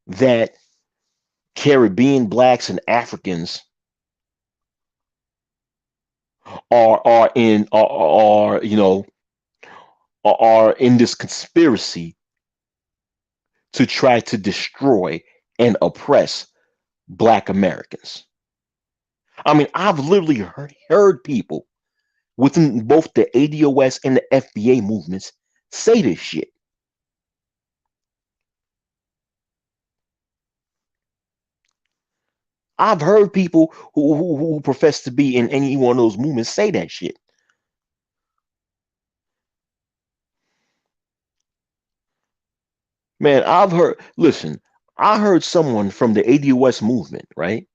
that Caribbean blacks and Africans are are in this conspiracy to try to destroy and oppress Black Americans. I mean, I've literally heard people within both the ADOS and the FBA movements say this shit. I've heard people who profess to be in any one of those movements say that shit. Man, listen, I heard someone from the ADOS movement, right,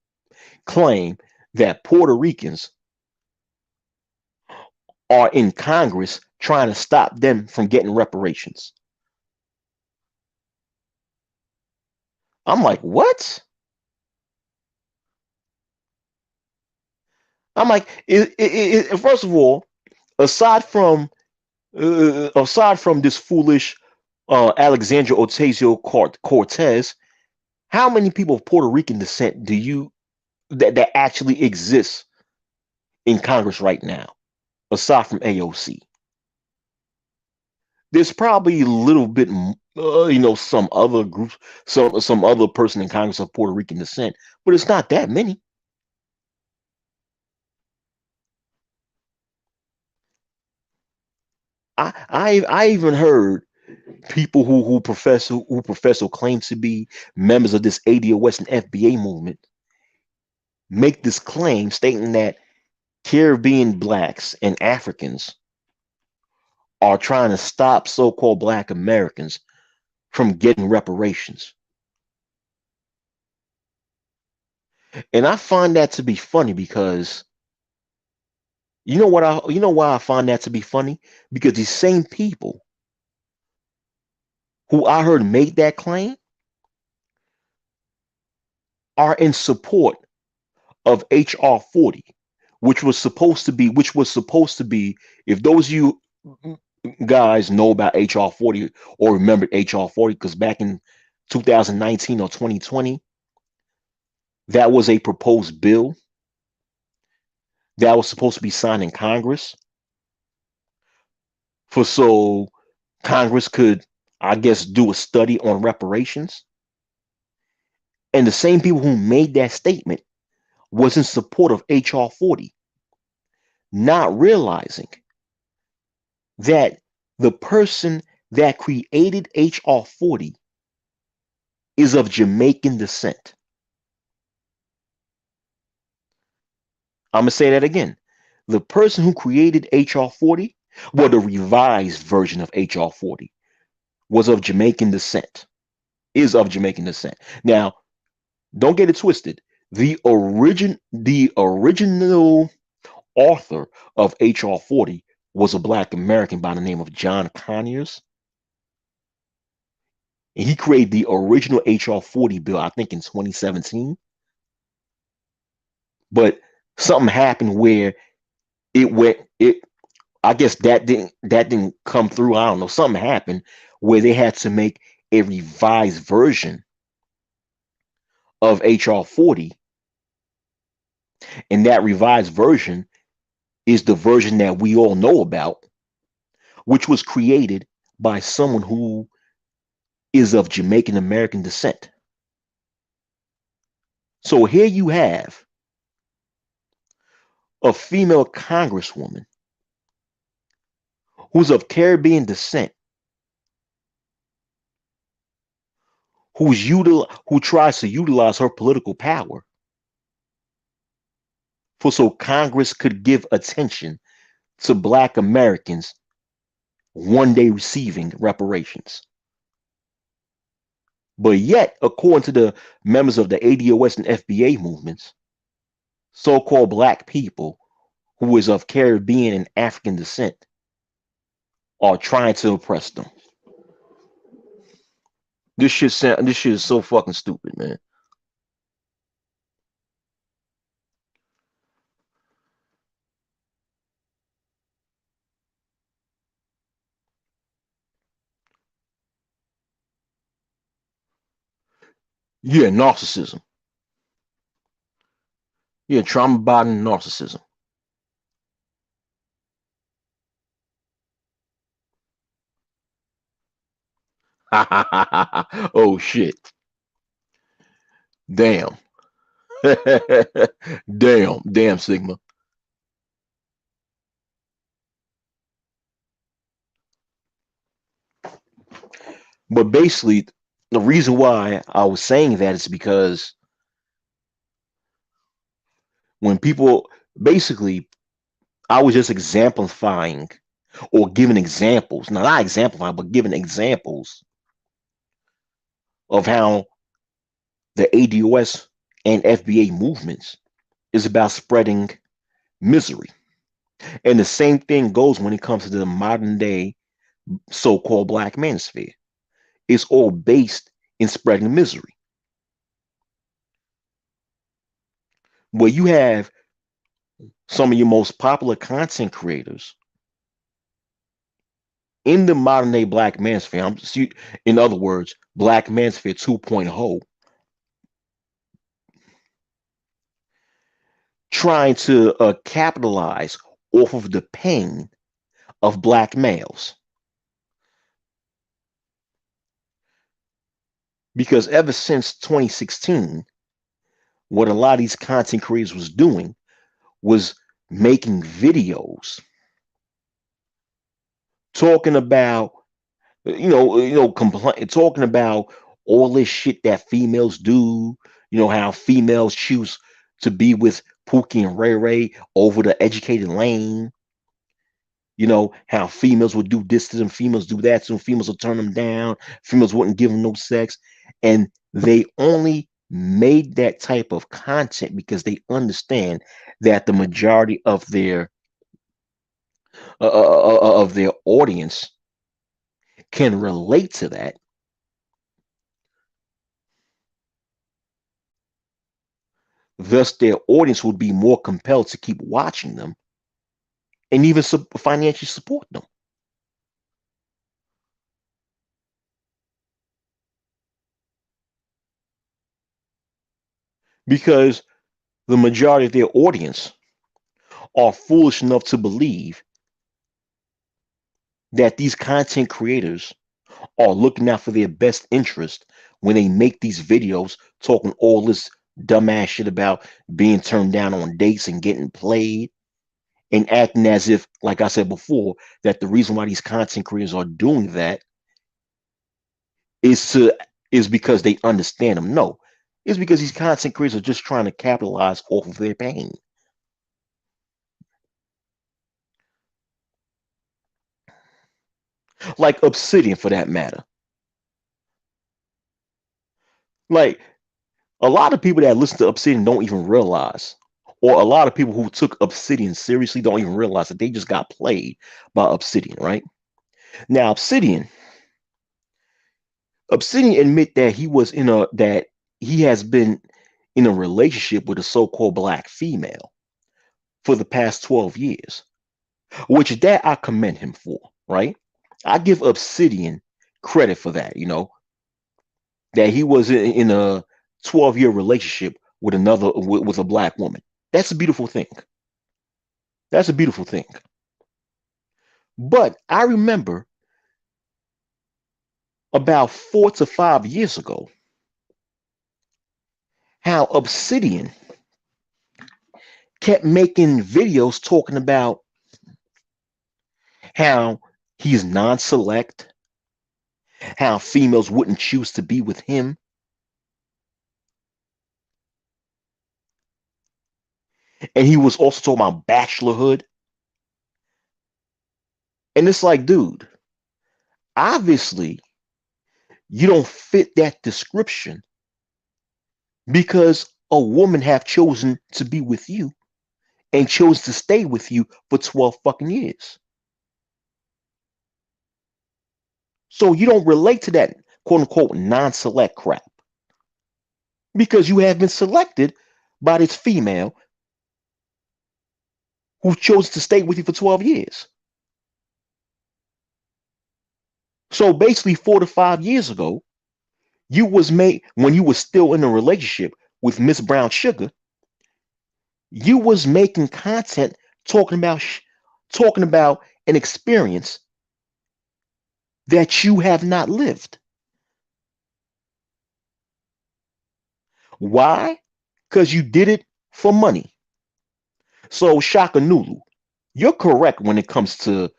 claim that Puerto Ricans are in Congress trying to stop them from getting reparations. I'm like, what? I'm like, first of all, aside from this foolish Alexandria Ocasio Cortez, how many people of Puerto Rican descent do you that actually exists in Congress right now, aside from AOC? There's probably a little bit, some other groups, some other person in Congress of Puerto Rican descent, but it's not that many. I even heard people who claim to be members of this ADOS and FBA movement make this claim stating that Caribbean blacks and Africans are trying to stop so-called Black Americans from getting reparations. And I find that to be funny because you know why I find that to be funny? Because these same people who I heard make that claim are in support of HR 40, which was supposed to be, if those of you guys know about HR 40 or remember HR 40, because back in 2019 or 2020, that was a proposed bill that was supposed to be signed in Congress for so Congress could, I guess, do a study on reparations. And the same people who made that statement was in support of HR 40, not realizing that the person that created HR 40 is of Jamaican descent. I'm going to say that again. The person who created HR 40, well, the revised version of HR 40, was of Jamaican descent, is of Jamaican descent. Now, don't get it twisted. The original author of HR 40 was a Black American by the name of John Conyers. And he created the original HR 40 bill, I think in 2017. But something happened where it I guess that didn't come through. I don't know. Something happened where they had to make a revised version of HR 40, and that revised version is the version that we all know about, which was created by someone who is of Jamaican American descent. So here you have a female congresswoman who's of Caribbean descent, who tries to utilize her political power for so Congress could give attention to Black Americans one day receiving reparations. But yet, according to the members of the ADOS and FBA movements, so-called Black people who is of Caribbean and African descent are trying to oppress them. This shit is so fucking stupid, man. Yeah, narcissism. Yeah, trauma bonding narcissism. Oh shit. Damn. Damn, Sigma. But basically, the reason why I was saying that is because when people basically, I was just exemplifying or giving examples, not exemplifying, but giving examples of how the ADOS and FBA movements is about spreading misery. And the same thing goes when it comes to the modern day so-called black manosphere. It's all based in spreading misery. Where you have some of your most popular content creators in the modern day black manosphere, in other words, black manosphere 2.0, trying to capitalize off of the pain of black males. Because ever since 2016, what a lot of these content creators was doing was making videos talking about, talking about all this shit that females do. You know how females choose to be with Pookie and Ray Ray over the educated lane. You know how females would do this to them, females do that to them, females will turn them down, females wouldn't give them no sex, and they only made that type of content because they understand that the majority of their audience can relate to that. Thus, their audience would be more compelled to keep watching them and even financially support them. Because the majority of their audience are foolish enough to believe that these content creators are looking out for their best interest when they make these videos talking all this dumbass shit about being turned down on dates and getting played and acting as if, like I said before, that the reason why these content creators are doing that is to is because they understand them. No, it's because these content creators are just trying to capitalize off of their pain. Like Obsidian, for that matter. Like a lot of people that listen to Obsidian don't even realize, or a lot of people who took Obsidian seriously don't even realize that they just got played by Obsidian, right? Now, Obsidian admit that he has been in a relationship with a so-called black female for the past 12 years, which that I commend him for, right? I give Obsidian credit for that, that he was in a 12-year relationship with with a black woman. That's a beautiful thing. That's a beautiful thing. But I remember about 4 to 5 years ago how Obsidian kept making videos talking about how he's non-select, how females wouldn't choose to be with him, and he was also talking about bachelorhood. And it's like, dude, obviously you don't fit that description because a woman have chosen to be with you and chose to stay with you for 12 fucking years. So you don't relate to that quote unquote non-select crap because you have been selected by this female who chose to stay with you for 12 years. So basically 4 to 5 years ago, You was made when you was still in a relationship with Miss Brown Sugar. You was making content talking about talking about an experience that you have not lived. Why? Because you did it for money. So Shaka Nulu, you're correct when it comes to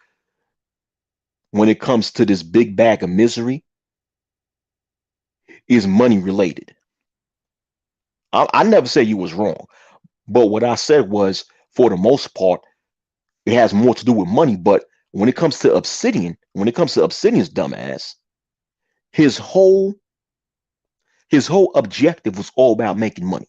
this big bag of misery is money related. I never said you was wrong, but what I said was for the most part it has more to do with money. But when it comes to Obsidian's dumbass, his whole his whole objective was all about making money,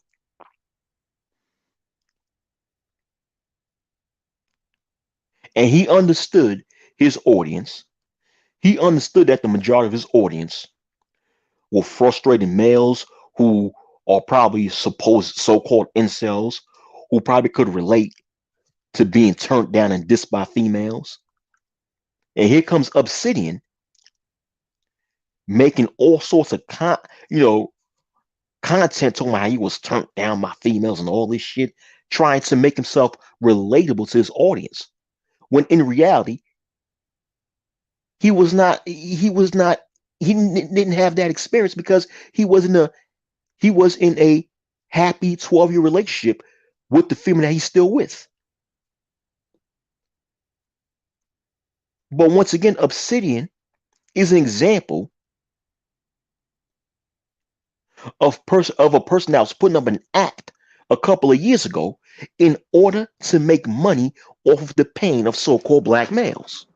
and he understood his audience. He understood that the majority of his audience were frustrated males who are probably supposed so-called incels who probably could relate to being turned down and dissed by females. And here comes Obsidian making all sorts of you know content talking about how he was turned down by females and all this shit, trying to make himself relatable to his audience. When in reality, he was not. He was not. He didn't have that experience because he was in a happy 12-year relationship with the female that he's still with. But once again, Obsidian is an example of a person that was putting up an act a couple of years ago in order to make money off of the pain of so-called black males.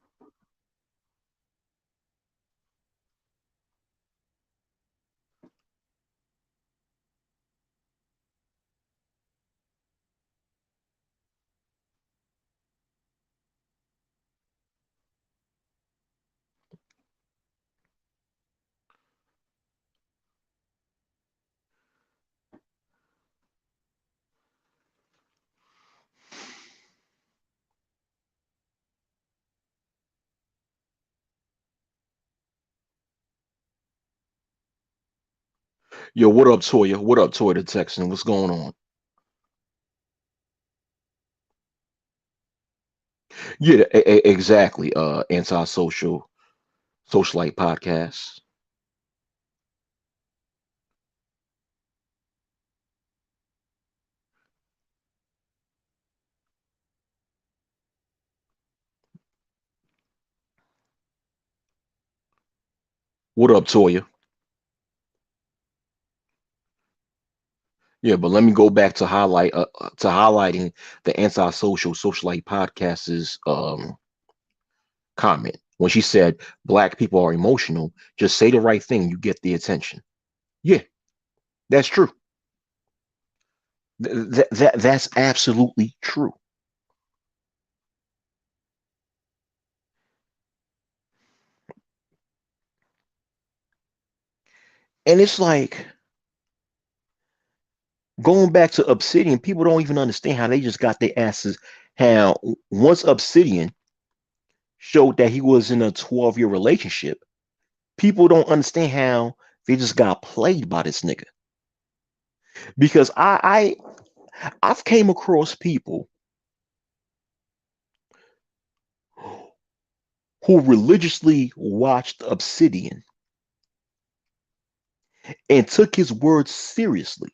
Yo, what up, Toya? What up, Toya the Texan? What's going on? Yeah, exactly. Antisocial socialite podcast. What up, Toya? Yeah, but let me go back to highlighting the antisocial socialite podcast's comment when she said black people are emotional. Just say the right thing, you get the attention. Yeah, that's true. That's absolutely true. And it's like going back to Obsidian, people don't even understand how they just got their asses. How once Obsidian showed that he was in a 12-year relationship, people don't understand how they just got played by this nigga. Because I've came across people who religiously watched Obsidian and took his words seriously,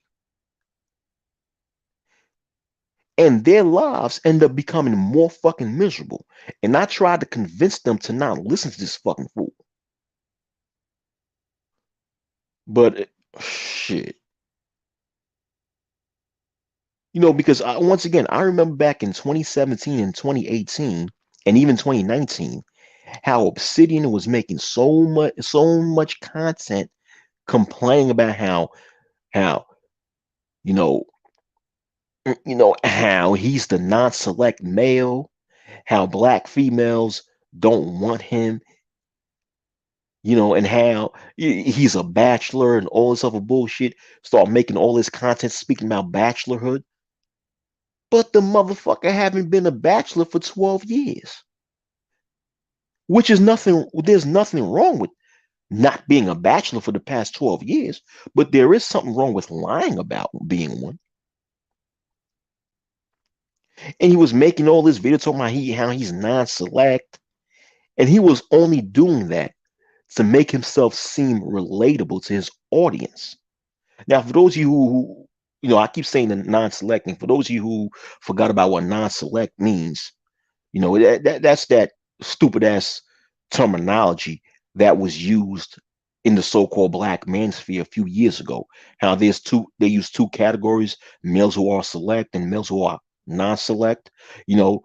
and their lives end up becoming more fucking miserable. And I tried to convince them to not listen to this fucking fool. But shit, because once again, I remember back in 2017 and 2018 and even 2019 how Obsidian was making so much content complaining about how you know how he's the non-select male, how black females don't want him, and how he's a bachelor and all this other bullshit. Start making all this content speaking about bachelorhood, but the motherfucker haven't been a bachelor for 12 years, which is nothing. There's nothing wrong with. not being a bachelor for the past 12 years, but there is something wrong with lying about being one. And he was making all this video talking about how he's non-select, and he was only doing that to make himself seem relatable to his audience. Now, for those of you I keep saying the non-selecting. For those of you who forgot about what non-select means, that's that stupid ass terminology that was used in the so-called black manosphere a few years ago. How they use two categories: males who are select and males who are non-select. You know,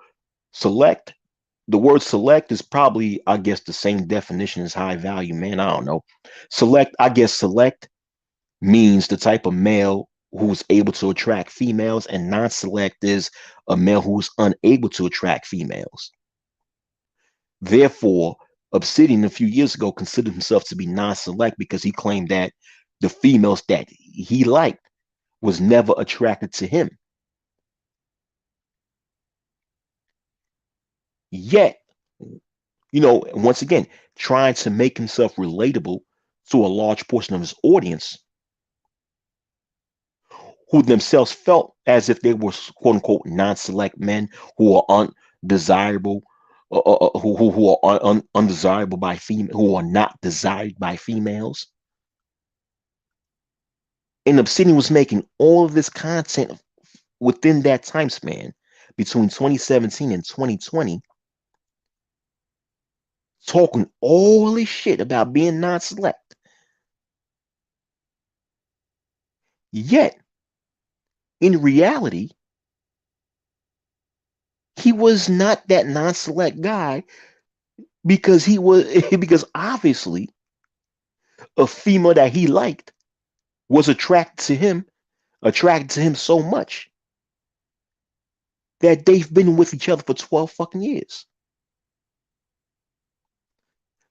select. The word select is probably, I guess, the same definition as high value man. I don't know. Select means the type of male who's able to attract females, and non-select is a male who's unable to attract females. Therefore, Obsidian a few years ago considered himself to be non-select because he claimed that the females that he liked was never attracted to him. Yet, once again, trying to make himself relatable to a large portion of his audience who themselves felt as if they were quote unquote non-select men who are undesirable, who are undesirable by female, who are not desired by females. And Obsidian was making all of this content within that time span between 2017 and 2020, talking all this shit about being non-select. Yet, in reality, he was not that non-select guy because he was because obviously a female that he liked was attracted to him so much that they've been with each other for 12 fucking years.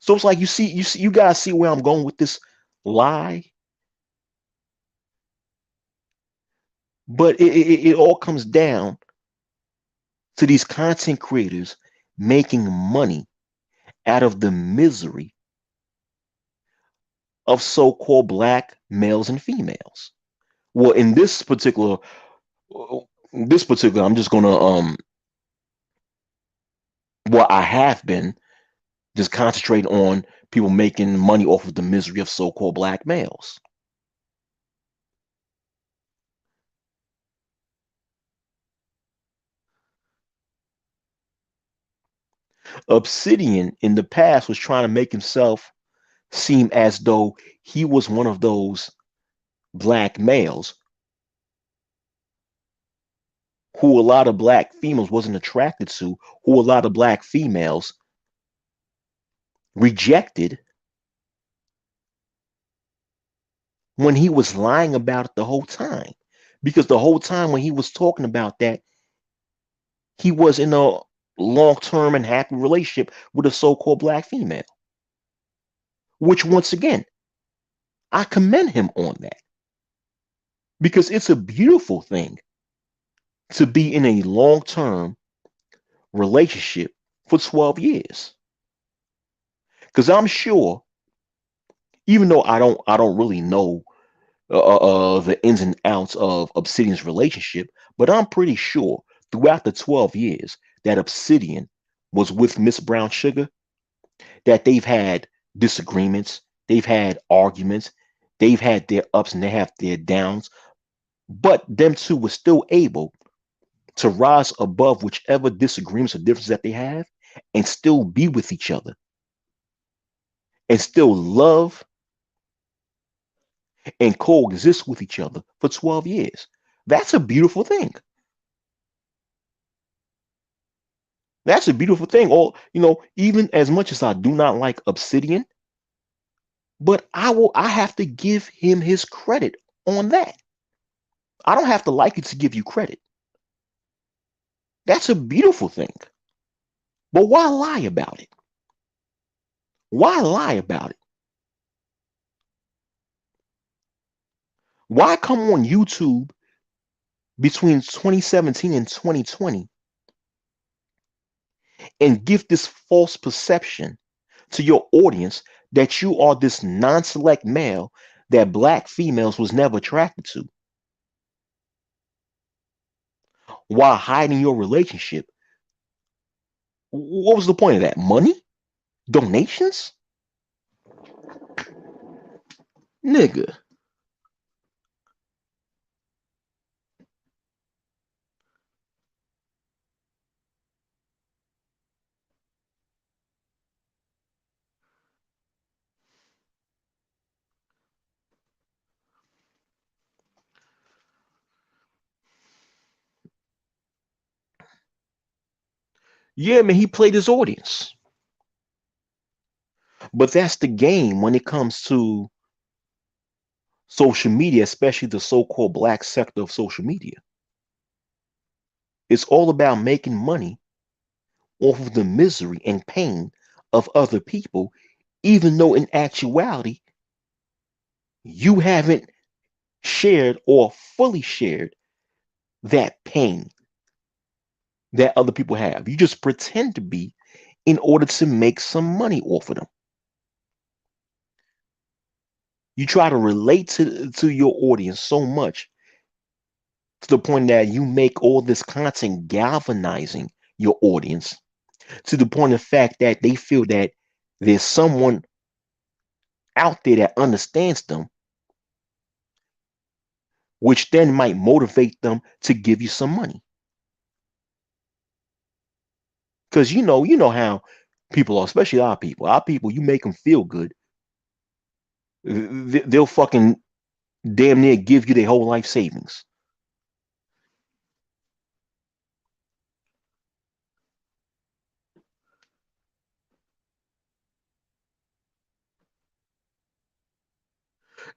So it's like you guys see where I'm going with this lie. But it all comes down to these content creators making money out of the misery of so-called black males and females. Well, in this particular, I'm just gonna I have been just concentrate on people making money off of the misery of so-called black males. Obsidian in the past was trying to make himself seem as though he was one of those black males who a lot of black females wasn't attracted to, who a lot of black females rejected, when he was lying about it the whole time. Because the whole time when he was talking about that, he was in a long-term and happy relationship with a so-called black female. Which once again, I commend him on that. Because it's a beautiful thing to be in a long-term relationship for 12 years. Because I'm sure, even though I don't really know the ins and outs of Obsidian's relationship, but I'm pretty sure throughout the 12 years that Obsidian was with Miss Brown Sugar, that they've had disagreements, they've had arguments, they've had their ups and they have their downs, but them two were still able to rise above whichever disagreements or differences that they have and still be with each other and still love and coexist with each other for 12 years. That's a beautiful thing. That's a beautiful thing. Or, even as much as I do not like Obsidian, but I have to give him his credit on that. I don't have to like it to give you credit. That's a beautiful thing. But why lie about it? Why lie about it? Why come on YouTube between 2017 and 2020 and give this false perception to your audience that you are this non-select male that black females was never attracted to while hiding your relationship. What was the point of that? Money? Donations? Nigga. Yeah, man, he played his audience. But that's the game when it comes to social media, especially the so-called black sector of social media. It's all about making money off of the misery and pain of other people, even though in actuality, you haven't shared or fully shared that pain that other people have. You just pretend to be in order to make some money off of them. You try to relate to your audience so much to the point that you make all this content galvanizing your audience to the point of fact that they feel that there's someone out there that understands them, which then might motivate them to give you some money. Because you know how people are, especially our people. Our people, you make them feel good, they'll fucking damn near give you their whole life savings.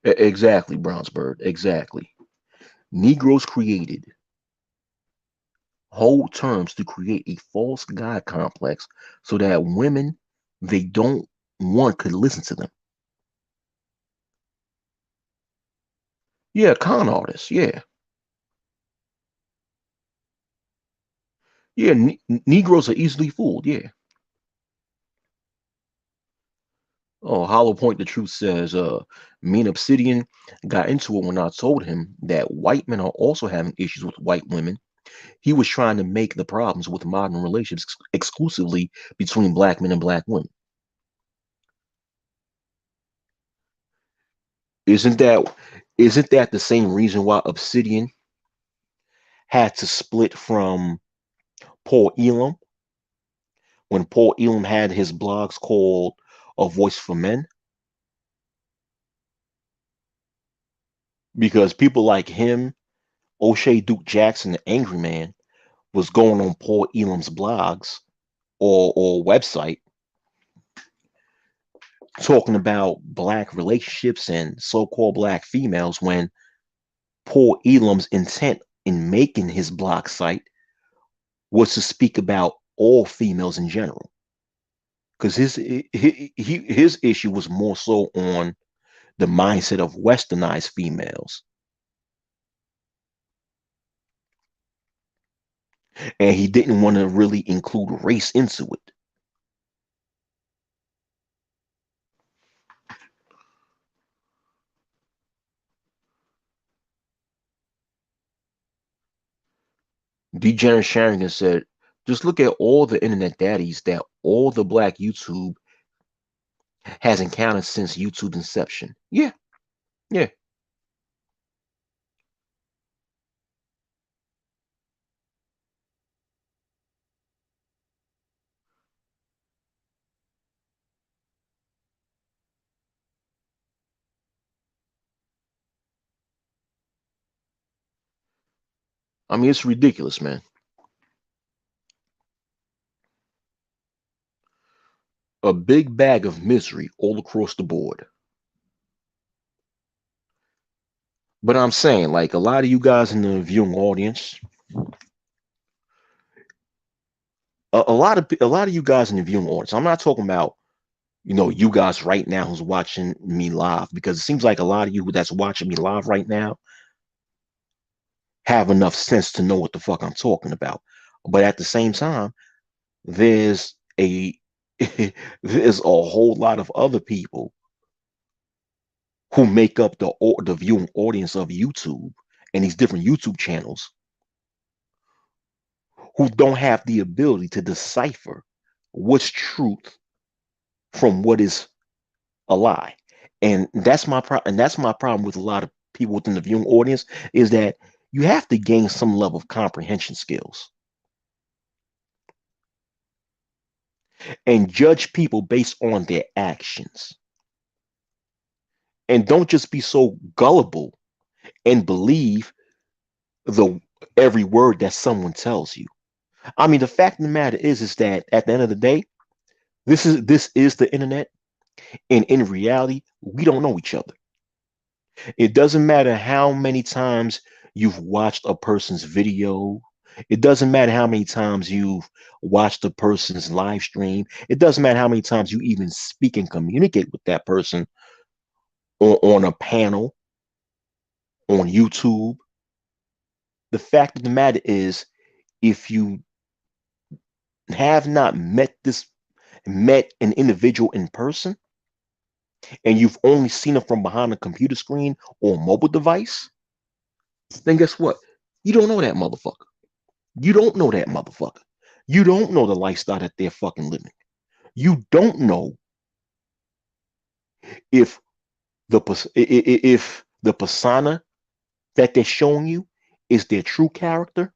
Exactly, Brownsburg. Exactly. Negroes created whole terms to create a false god complex so that women they don't want could listen to them. Yeah, con artists. Yeah, yeah. Negroes are easily fooled. Yeah. Oh, Hollow Point the Truth says, me and Obsidian got into it when I told him that white men are also having issues with white women. He was trying to make the problems with modern relationships exclusively between black men and black women. Isn't that isn't that the same reason why Obsidian had to split from Paul Elam when Paul Elam had his blogs called A Voice for Men? Because people like him, O'Shea Duke Jackson, the Angry Man, was going on Paul Elam's blogs or website talking about black relationships and so-called black females when Paul Elam's intent in making his blog site was to speak about all females in general. Because his issue was more so on the mindset of westernized females, and he didn't want to really include race into it. Degenerate Sharingan said, "Just look at all the internet daddies that all the black YouTube has encountered since YouTube's inception." Yeah, yeah. I mean, it's ridiculous, man. A big bag of misery all across the board. But I'm saying, like a lot of you guys in the viewing audience, a lot of you guys in the viewing audience. I'm not talking about you guys right now who's watching me live because it seems like a lot of you that's watching me live right now have enough sense to know what the fuck I'm talking about. But at the same time, there's a there's a whole lot of other people who make up the viewing audience of YouTube and these different YouTube channels who don't have the ability to decipher what's truth from what is a lie. And that's my problem with a lot of people within the viewing audience is that you have to gain some level of comprehension skills and judge people based on their actions. And don't just be so gullible and believe the every word that someone tells you. I mean, the fact of the matter is that at the end of the day, this is the internet, and in reality, we don't know each other. It doesn't matter how many times you've watched a person's video. It doesn't matter how many times you've watched a person's live stream. It doesn't matter how many times you even speak and communicate with that person on a panel, on YouTube. The fact of the matter is, if you have not met an individual in person and you've only seen them from behind a computer screen or mobile device, then guess what? You don't know that motherfucker. You don't know that motherfucker. You don't know the lifestyle that they're fucking living. You don't know if if the persona that they're showing you is their true character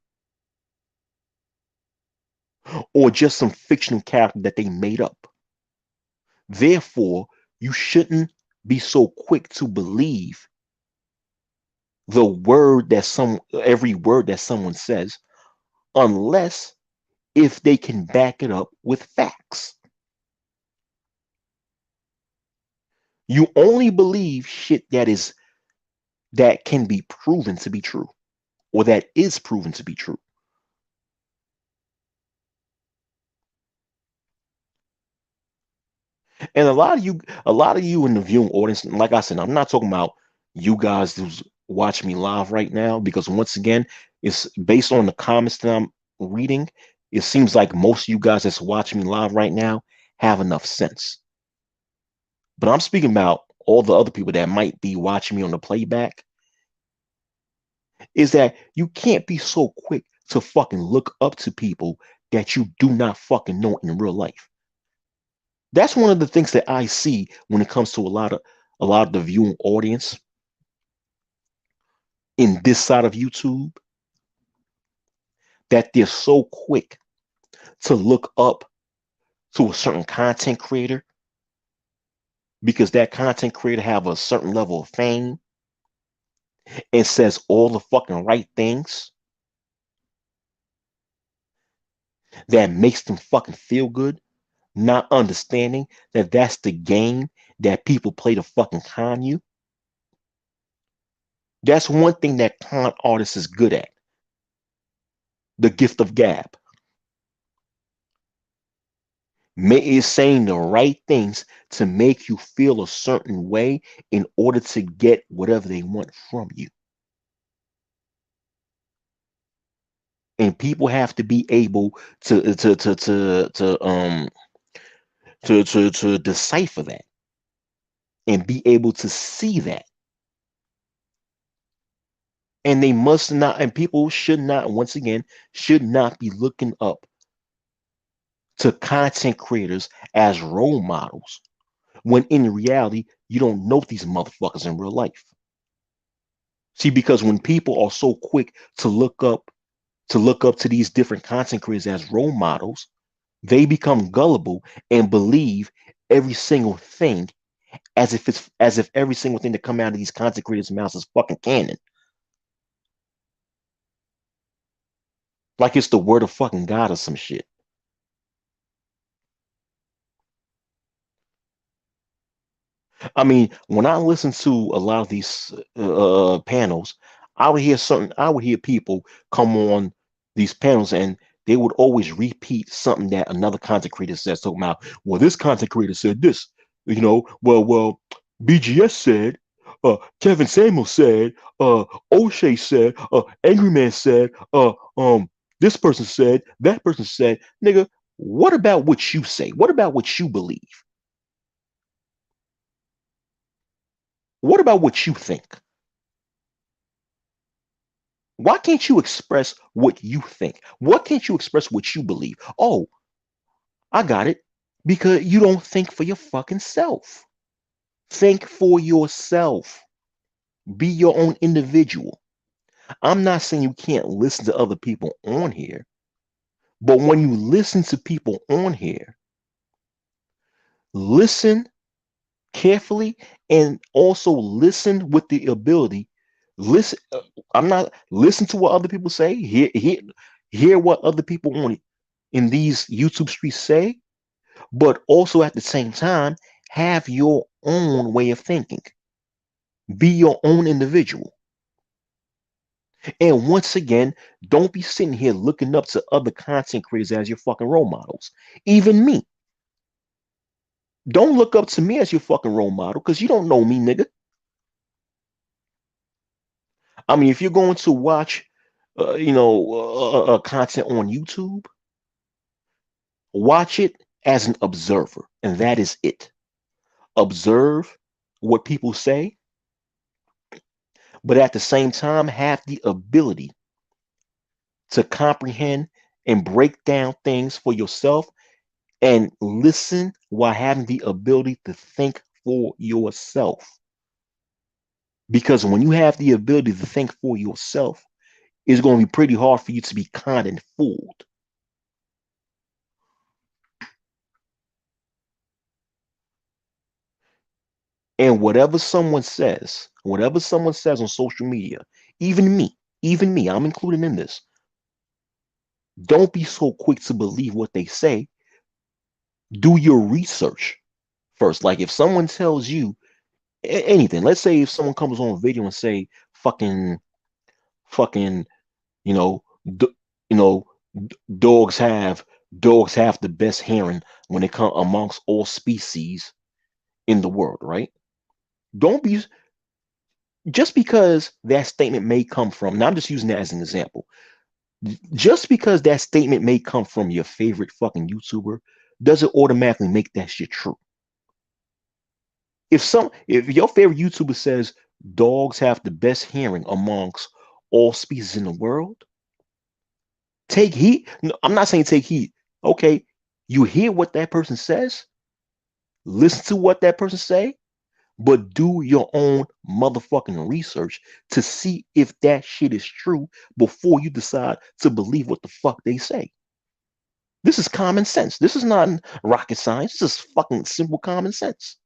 or just some fictional character that they made up. Therefore, you shouldn't be so quick to believe the word that some every word that someone says unless if they can back it up with facts. You only believe shit that can be proven to be true or that is proven to be true. And a lot of you in the viewing audience, like I said, I'm not talking about you guys who's watching me live right now, because once again, it's based on the comments that I'm reading. It seems like most of you guys that's watching me live right now have enough sense. But I'm speaking about all the other people that might be watching me on the playback, is that you can't be so quick to fucking look up to people that you do not fucking know in real life. That's one of the things that I see when it comes to a lot of the viewing audience in this side of YouTube, that they're so quick to look up to a certain content creator because that content creator have a certain level of fame and says all the fucking right things that makes them fucking feel good, not understanding that that's the game that people play to fucking con you. That's one thing that con artists is good at, the gift of gab. Is saying the right things to make you feel a certain way in order to get whatever they want from you. And people have to be able to decipher that and be able to see that. And they must not, and people should not, once again, should not be looking up to content creators as role models when in reality you don't know these motherfuckers in real life. See, because when people are so quick to look up to these different content creators as role models, they become gullible and believe every single thing as if every single thing that come out of these content creators' mouths is fucking canon. Like it's the word of fucking God or some shit. I mean, when I listen to a lot of these panels, I would hear people come on these panels and they would always repeat something that another content creator says. Talking about, well, this content creator said this, well, BGS said, Kevin Samuel said, O'Shea said, Angry Man said, this person said, that person said, nigga. What about what you say? What about what you believe? What about what you think? Why can't you express what you think? What can't you express what you believe? Oh, I got it. Because you don't think for your fucking self. Think for yourself. Be your own individual. I'm not saying you can't listen to other people on here, but when you listen to people on here, listen carefully and also listen with the ability. Listen, I'm not listen to what other people say. Hear what other people on in these YouTube streets say, but also at the same time have your own way of thinking. Be your own individual. And once again, don't be sitting here looking up to other content creators as your fucking role models. Even me. Don't look up to me as your fucking role model because you don't know me, nigga. I mean, if you're going to watch, content on YouTube, watch it as an observer, and that is it. Observe what people say, but at the same time, have the ability to comprehend and break down things for yourself and listen while having the ability to think for yourself. Because when you have the ability to think for yourself, it's going to be pretty hard for you to be conned and fooled. And whatever someone says on social media, even me, I'm included in this. Don't be so quick to believe what they say. Do your research first. Like if someone tells you anything, let's say if someone comes on video and say fucking, you know, d- you know, dogs have the best hearing when it comes amongst all species in the world, right? Don't be just because that statement may come from. Now I'm just using that as an example. Just because that statement may come from your favorite fucking YouTuber doesn't automatically make that shit true. If your favorite YouTuber says dogs have the best hearing amongst all species in the world, take heed. No, I'm not saying take heed. Okay, you hear what that person says, listen to what that person say, but do your own motherfucking research to see if that shit is true before you decide to believe what the fuck they say. This is common sense. This is not rocket science. This is fucking simple common sense.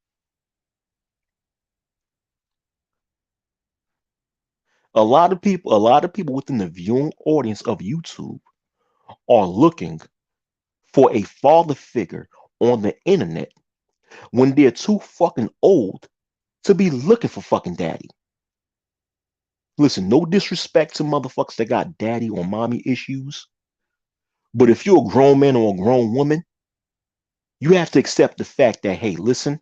A lot of people within the viewing audience of YouTube are looking for a father figure on the internet when they're too fucking old to be looking for fucking daddy. Listen, no disrespect to motherfuckers that got daddy or mommy issues, but if you're a grown man or a grown woman, you have to accept the fact that, hey, listen,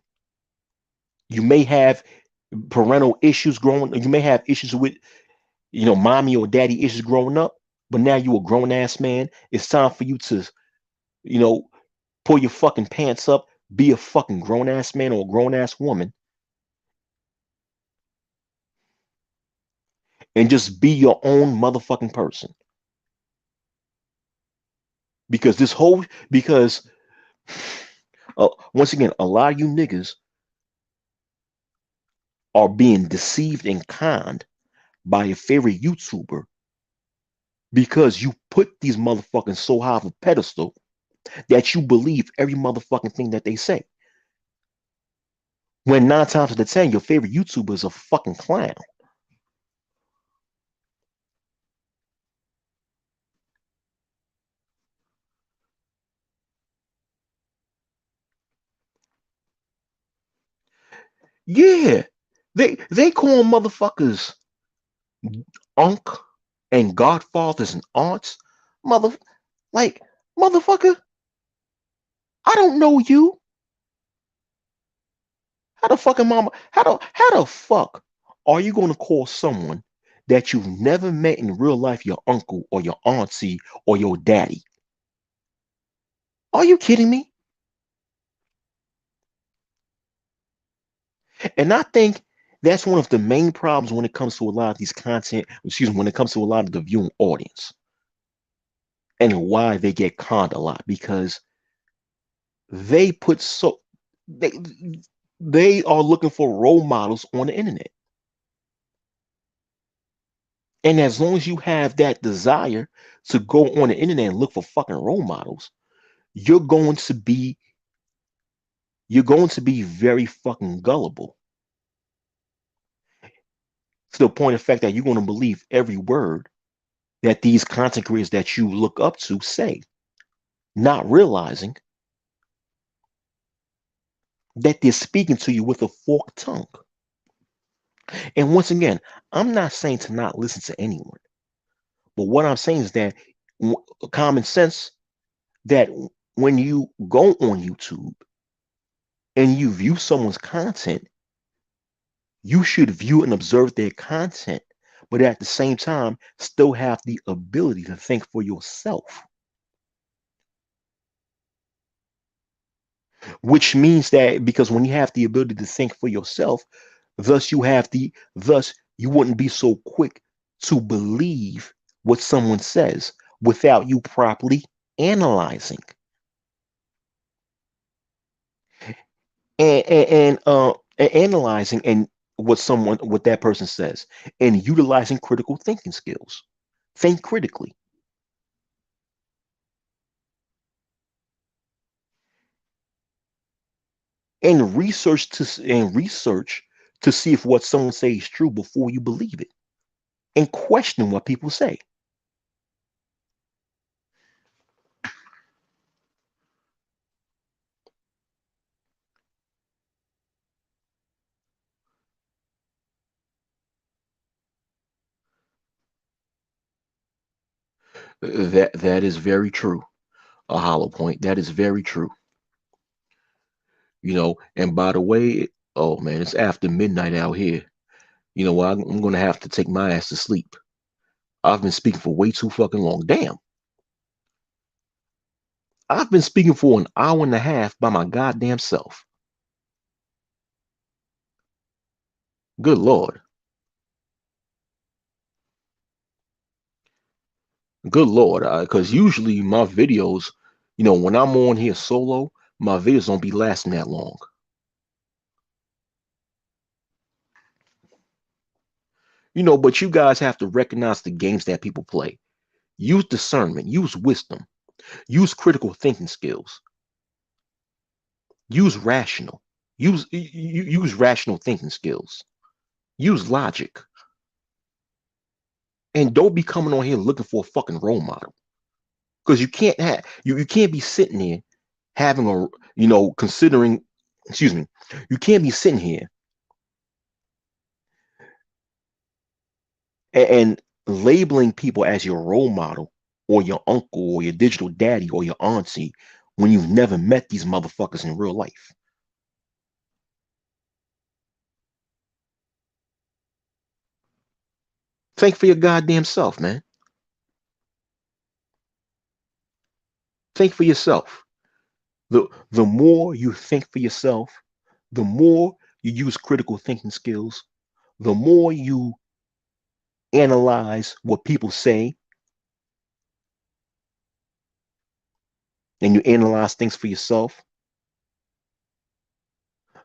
you may have parental issues growing, you may have issues with, mommy or daddy issues growing up, but now you a grown ass man. It's time for you to, you know, pull your fucking pants up, be a fucking grown ass man or a grown ass woman, and just be your own motherfucking person. Because because once again, a lot of you niggas are being deceived and conned by your favorite YouTuber because you put these motherfuckers so high of a pedestal that you believe every motherfucking thing that they say. When 9 times out of 10, your favorite YouTuber is a fucking clown. Yeah, they call motherfuckers unk and godfathers and aunts. Mother, like motherfucker, I don't know you. How the fucking mama? How the fuck are you gonna call someone that you've never met in real life your uncle or your auntie or your daddy? Are you kidding me? And I think that's one of the main problems when it comes to a lot of these content, excuse me, when it comes to a lot of the viewing audience and why they get conned a lot because they put so they they are looking for role models on the internet. And as long as you have that desire to go on the internet and look for fucking role models, you're going to be you're going to be very fucking gullible to the point of fact that you're going to believe every word that these content creators that you look up to say, not realizing that they're speaking to you with a forked tongue. And once again, I'm not saying to not listen to anyone, but what I'm saying is that common sense that when you go on YouTube and you view someone's content, you should view and observe their content, but at the same time, still have the ability to think for yourself, which means that because when you have the ability to think for yourself, thus you wouldn't be so quick to believe what someone says without you properly analyzing and analyzing and what that person says and utilizing critical thinking skills. Think critically and research to see if what someone says is true before you believe it and question what people say. That is very true. A hollow point. That is very true. And by the way, oh man, it's after midnight out here. You know what? I'm gonna have to take my ass to sleep. I've been speaking for way too fucking long. Damn. I've been speaking for an hour and a half by my goddamn self. Good Lord. Good Lord. Because usually my videos, when I'm on here solo, my videos don't be lasting that long. But you guys have to recognize the games that people play. Use discernment, use wisdom, use critical thinking skills, use rational, use rational thinking skills, use logic, and don't be coming on here looking for a fucking role model. Because you can't be sitting here having a considering excuse me, you can't be sitting here and labeling people as your role model or your uncle or your digital daddy or your auntie when you've never met these motherfuckers in real life. Think for your goddamn self, man. Think for yourself. The more you think for yourself, the more you use critical thinking skills, the more you analyze what people say and you analyze things for yourself,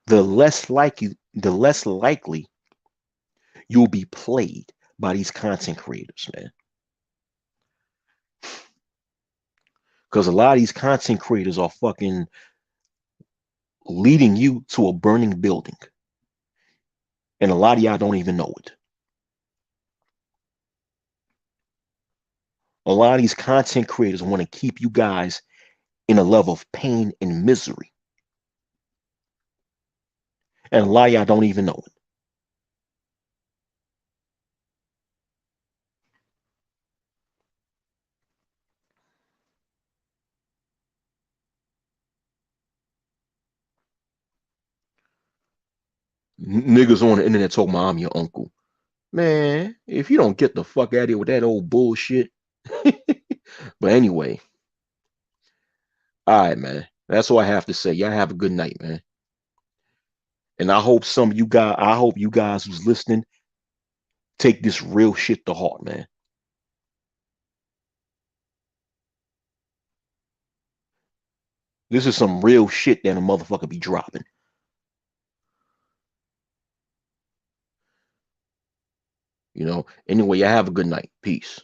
the less likely you'll be played by these content creators, man. Because a lot of these content creators are fucking leading you to a burning building. And a lot of y'all don't even know it. A lot of these content creators want to keep you guys in a level of pain and misery. And a lot of y'all don't even know it. Niggas on the internet talking about I'm your uncle. Man, if you don't get the fuck out of here with that old bullshit. But anyway, All right, man. That's all I have to say. Y'all have a good night, man. And I hope some of you guys, I hope you guys who's listening take this real shit to heart, man. This is some real shit that a motherfucker be dropping. You know. Anyway, y'all have a good night. Peace.